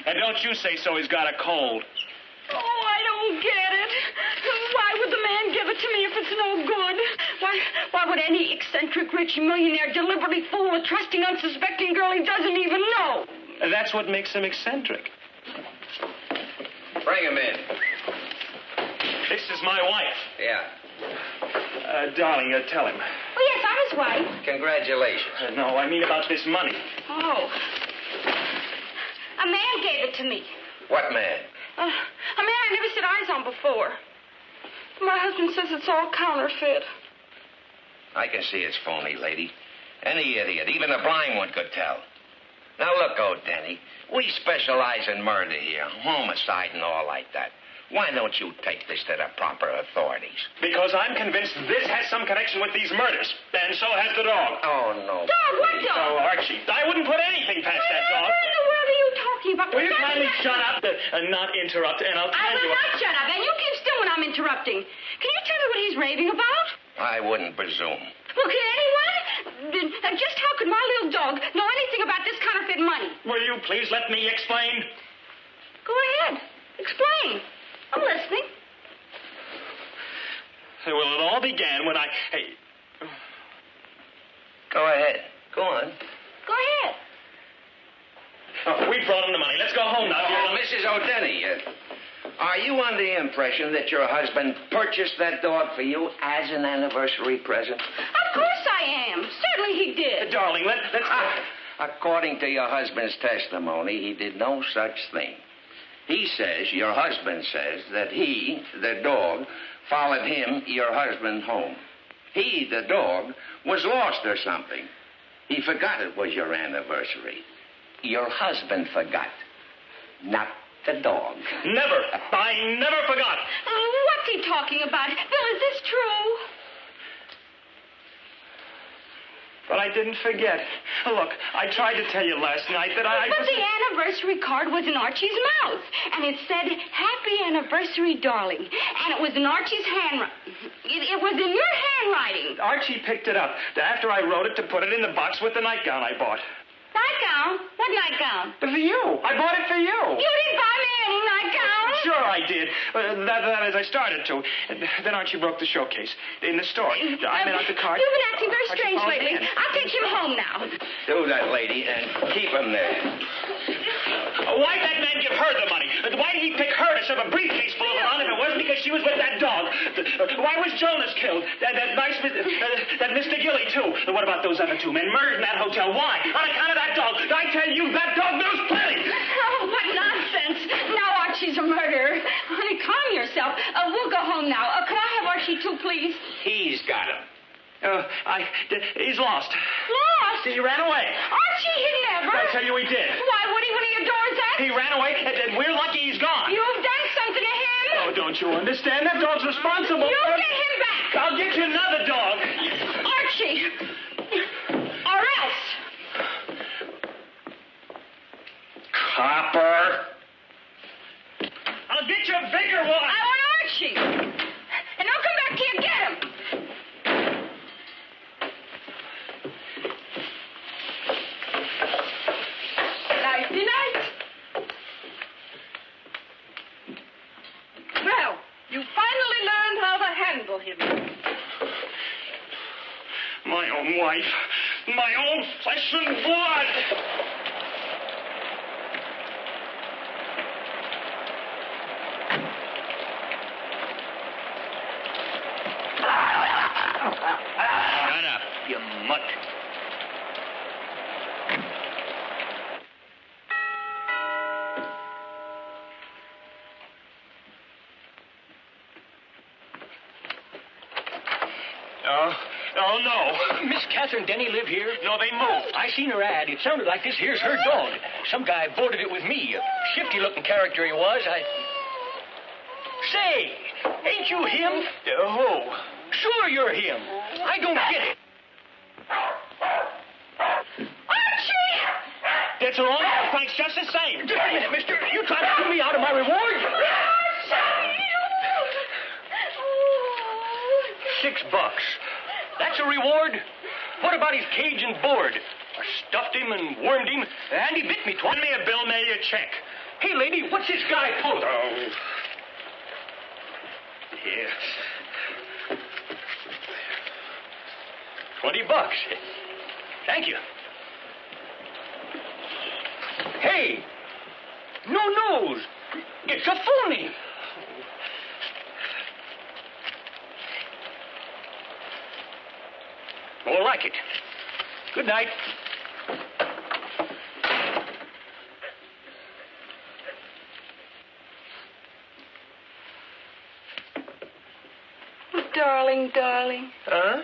And don't you say so, he's got a cold. Oh, I don't get it. Why would the man give it to me if it's no good? Why would any eccentric rich millionaire deliberately fool a trusting, unsuspecting girl he doesn't even know? That's what makes him eccentric. Bring him in. This is my wife. Yeah. Darling, tell him. Oh, yes, I'm his wife. Congratulations. No, I mean about this money. Oh. A man gave it to me. What man? A man I never set eyes on before. My husband says it's all counterfeit. I can see it's phony, lady. Any idiot, even a blind one could tell. Now, look, Denny, we specialize in murder here, homicide and all like that. Why don't you take this to the proper authorities? Because I'm convinced this has some connection with these murders, and so has the dog. Oh, no. Dog? What dog? Oh, Archie, I wouldn't put anything past that dog. What in the world are you talking about? Will you kindly shut up and not interrupt, and I'll tell I you... will not shut up, and you keep still when I'm interrupting. Can you tell me what he's raving about? I wouldn't presume. Well, can anyone? Just how could my little dog know anything about this counterfeit money? Will you please let me explain? Go ahead. Explain. I'm listening. Well, it all began when I... Hey... Go ahead. Go on. Go ahead. Oh, we brought him the money. Let's go home now. Oh, Mrs. O'Denny, are you under the impression that your husband purchased that dog for you as an anniversary present? Of course I am. Certainly he did. Darling, let's... According to your husband's testimony, he did no such thing. He says, your husband says, that he, the dog, followed him, your husband, home. He, the dog, was lost or something. He forgot it was your anniversary. Your husband forgot, not the dog. Never. I never forgot. What's he talking about? Bill, is this true? But I didn't forget. Look, I tried to tell you last night that I... But the anniversary card was in Archie's mouth. And it said, Happy Anniversary, darling. And it was in Archie's handwriting. It was in your handwriting. Archie picked it up after I wrote it to put it in the box with the nightgown I bought. Nightgown? What nightgown? For you. I bought it for you. You didn't buy me any nightgown. Sure I did. That is, I started to. Then Archie broke the showcase in the store. I made out the card. You've been acting very Archie strange followed lately. me in. I'll take him home now. Do that, lady, and keep him there. Why'd that man give her the money? Why did he pick her to shove a briefcase full of it on if it wasn't because she was with that dog? Why was Jonas killed? That Mr. Gilly, too. What about those other two men murdered in that hotel? Why? On account of that dog. I tell you, that dog knows plenty. Oh, what nonsense. Now Archie's a murderer. Honey, calm yourself. We'll go home now. Can I have Archie, too, please? He's got him. He's lost. Lost? He ran away. Archie, he never. I tell you he did. Why would he when he adores us? He ran away, and we're lucky he's gone. You've done something to him. Oh, don't you understand? That dog's responsible. You get him back. I'll get you another dog. Archie. Or else. Copper. I'll get you a bigger one. I want Archie. And I'll come back here and get him. Nighty night. Well, you finally learned how to handle him. My own wife. My own flesh and blood. Shut up, you mutt. Oh, no. Miss Catherine Denny live here? No, they moved. I seen her ad. It sounded like this here's her dog. Some guy boarded it with me. A shifty-looking character he was. Say, ain't you him? Who? Sure you're him. I don't get it. Archie! That's all right. Thanks just the same. Just a minute, mister. You trying to screw me out of my reward? $6. That's a reward? What about his cage and board? I stuffed him and wormed him, and he bit me twice. Send me a bill, mail you a check. Hey, lady, what's this guy pulling? Oh. Yes. $20. Thank you. Hey! No nose! It's a phony! More like it. Good night. Darling, darling. Huh?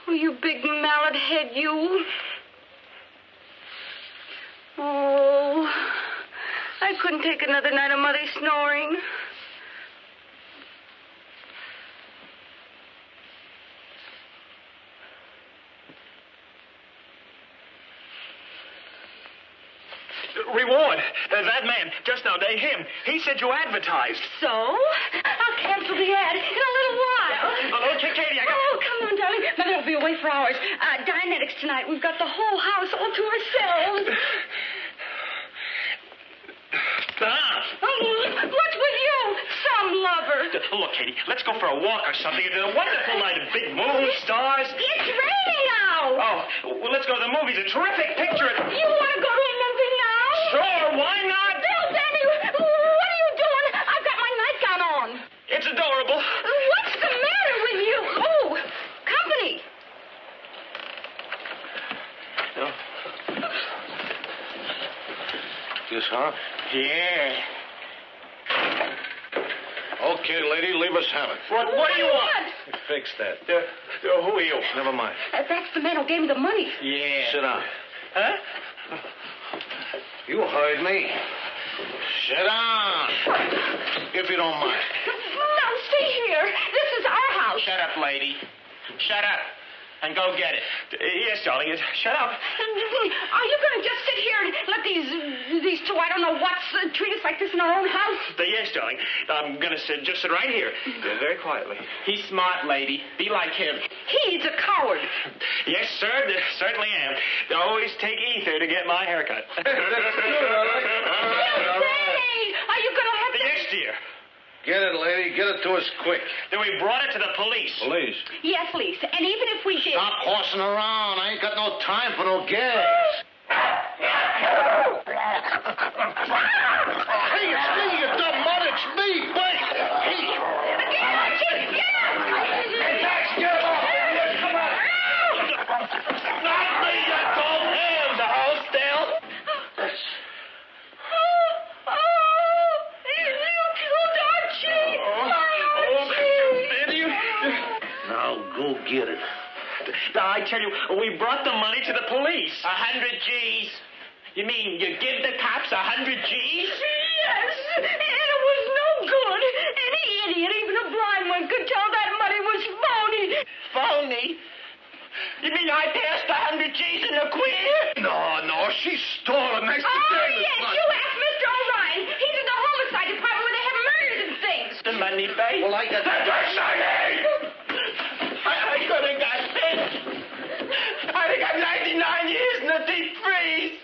Oh, you big mallet head, you. Oh, I couldn't take another night of Mother snoring. Reward. That man, just now, him. He said you advertised. So? I'll cancel the ad in a little while. Okay, Katie, I got... Oh, come on, darling. Mother will be away for hours. Dianetics tonight. We've got the whole house all to ourselves. What's with you? Some lover. Look, Katie, let's go for a walk or something. It's a wonderful night of big moon, stars. It's raining out. Oh, well, let's go to the movies. A terrific picture. You want to go to a movie now? Sure, why not? Bill, Danny, what are you doing? I've got my nightgown on. It's adorable. What's the matter with you? Oh, company. Oh. Yes, huh? Yeah. Okay, lady, leave us have it. What do you want? Fix that. Who are you? Never mind. That's the man who gave me the money. Yeah. Sit down. Huh? You heard me. Sit down. If you don't mind. No, stay here. This is our house. Shut up, lady. Shut up. And go get it. Yes, darling. Shut up. Are you going to just sit here and let these two, I don't know what's, treat us like this in our own house? Yes, darling. I'm going to just sit right here. Very quietly. He's smart, lady. Be like him. He's a coward. Yes, sir. Certainly am. They always take ether to get my haircut. Say, are you going to let them... Yes, dear. Get it, lady. Get it to us quick. Then we brought it to the police. Police? Yes, Lisa. And even if we did... Stop horsing around. I ain't got no time for no gags. Hey, it's me, you dumb mutt. It's me. Wait. Hey. Hey, Max, get him off. Come on. Not me, you dumb ham. The house down. Now go get it. I tell you, we brought the money to the police. 100 G's. You mean you give the cops 100 G's? Yes, and it was no good. Any idiot, even a blind one, could tell that money was phony. Phony? You mean I passed 100 G's in a queer? No, she stole it. Next Oh, yes, you asked Mr. O'Ryan. He's in the homicide department where they have murders and things. The money, babe? Well, I got that. I could have got this. I'd have got 99 years in the deep freeze.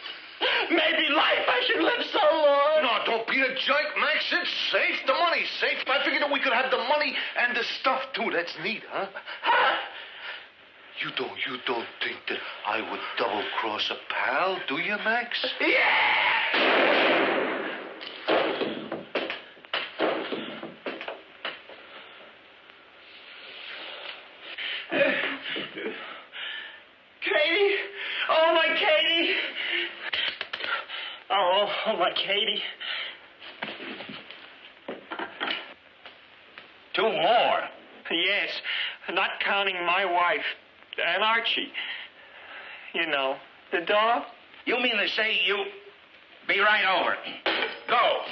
Maybe life I should live so long. No, don't be a jerk, Max. It's safe. The money's safe. I figured that we could have the money and the stuff, too. That's neat, huh? You don't think that I would double-cross a pal, do you, Max? Yeah! Katie! Oh, my Katie! Oh, my Katie. 2 more. Yes, not counting my wife and Archie. You know, the dog. You mean to say you... Be right over. Go.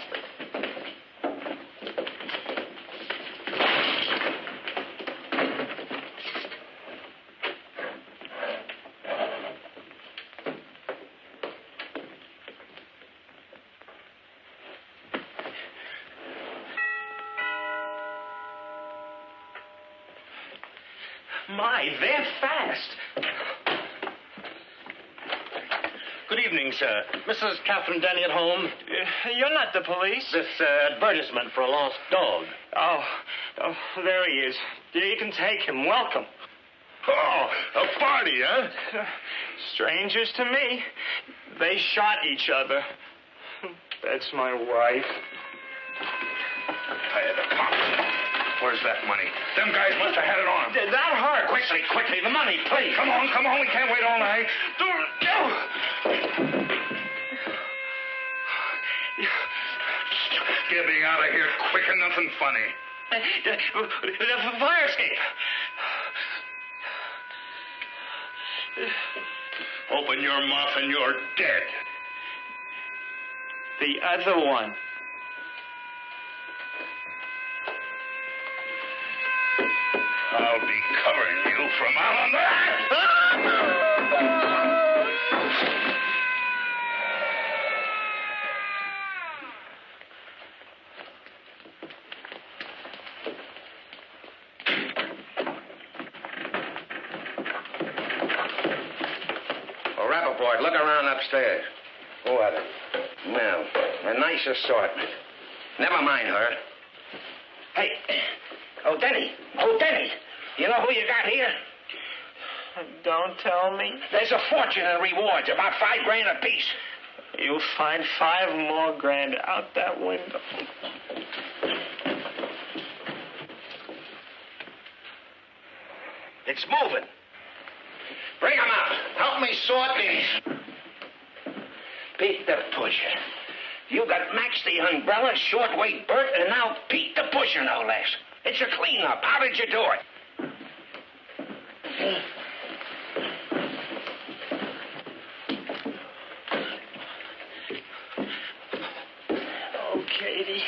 My, they're fast. Good evening, sir. Mrs. Catherine Denny at home? You're not the police. This advertisement for a lost dog. Oh, there he is. You can take him. Welcome. Oh, a party, huh? Strangers to me. They shot each other. That's my wife. The cops. Where's that money? Them guys must have had it on them. That hurt. Quickly, the money, please. Come on. We can't wait all night. Get me out of here quick and nothing funny. The fire escape. Open your mouth and you're dead. The other one. I'll be covering you from out on that. Oh, Rappaport, look around upstairs. Who are they? Well, a nice assortment. Never mind her. Hey, Denny. You know who you got here? Don't tell me. There's a fortune in rewards, about $5,000 apiece. You'll find 5 more grand out that window. It's moving. Bring 'em out. Help me sort these. Beat the pusher. You got Max the umbrella, shortweight Bert, and now Pete the pusher, no less. It's a cleanup. How did you do it? Oh, Katie.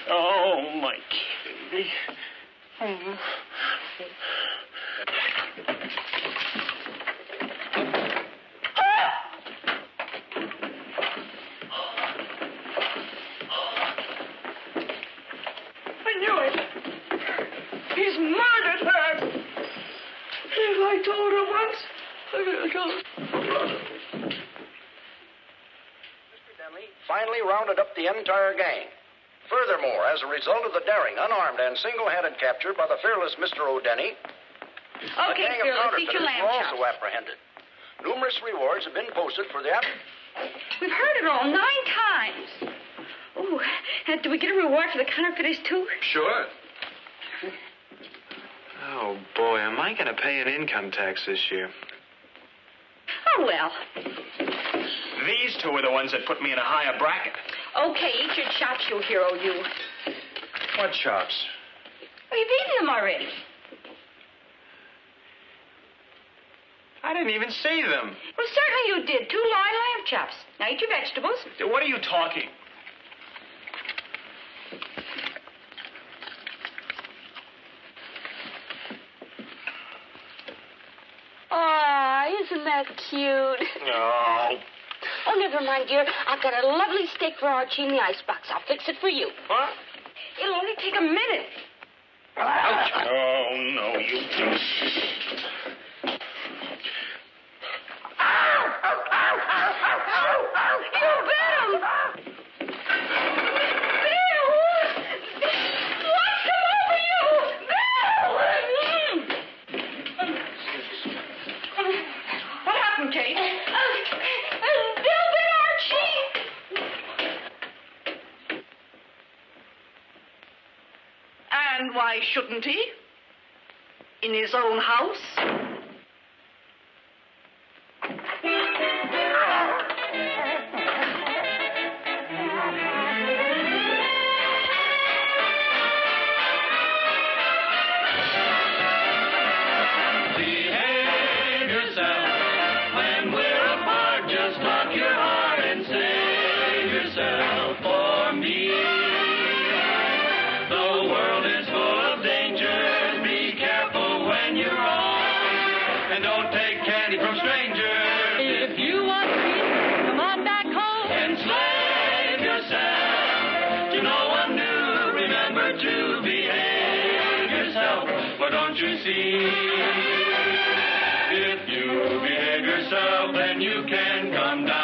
Oh, my Katie. Oh. I knew it. He's murdered her. If I told her once, I will tell her. Finally rounded up the entire gang. Furthermore, as a result of the daring, unarmed, and single-handed capture by the fearless Mr. O'Denny, the gang of counterfeiters were also apprehended. Numerous rewards have been posted for the We've heard it all 9 times. Oh, do we get a reward for the counterfeiters, too? Sure. Oh, boy, am I going to pay an income tax this year? Oh, well. These two are the ones that put me in a higher bracket. Okay, eat your chops, you hero, you. What chops? Well, you've eaten them already. I didn't even see them. Well, certainly you did. 2 loin lamb chops. Now eat your vegetables. What are you talking? Aw, isn't that cute? No. Oh, never mind, dear. I've got a lovely steak for Archie in the icebox. I'll fix it for you. What? It'll only take a minute. Ouch. Oh, no, you don't. You bit him! Bill! What's come over you? Bill! What happened, Kate? Bill bit Archie! And why shouldn't he? In his own house? Behave yourself when we're apart. Just lock your heart and save yourself for me. The world is full of dangers. Be careful when you're wrong, and don't take candy from strangers. If you want peace, come on back home. Enslave yourself to no one new. Remember to behave yourself. For don't you see? If you behave yourself, then you can come down.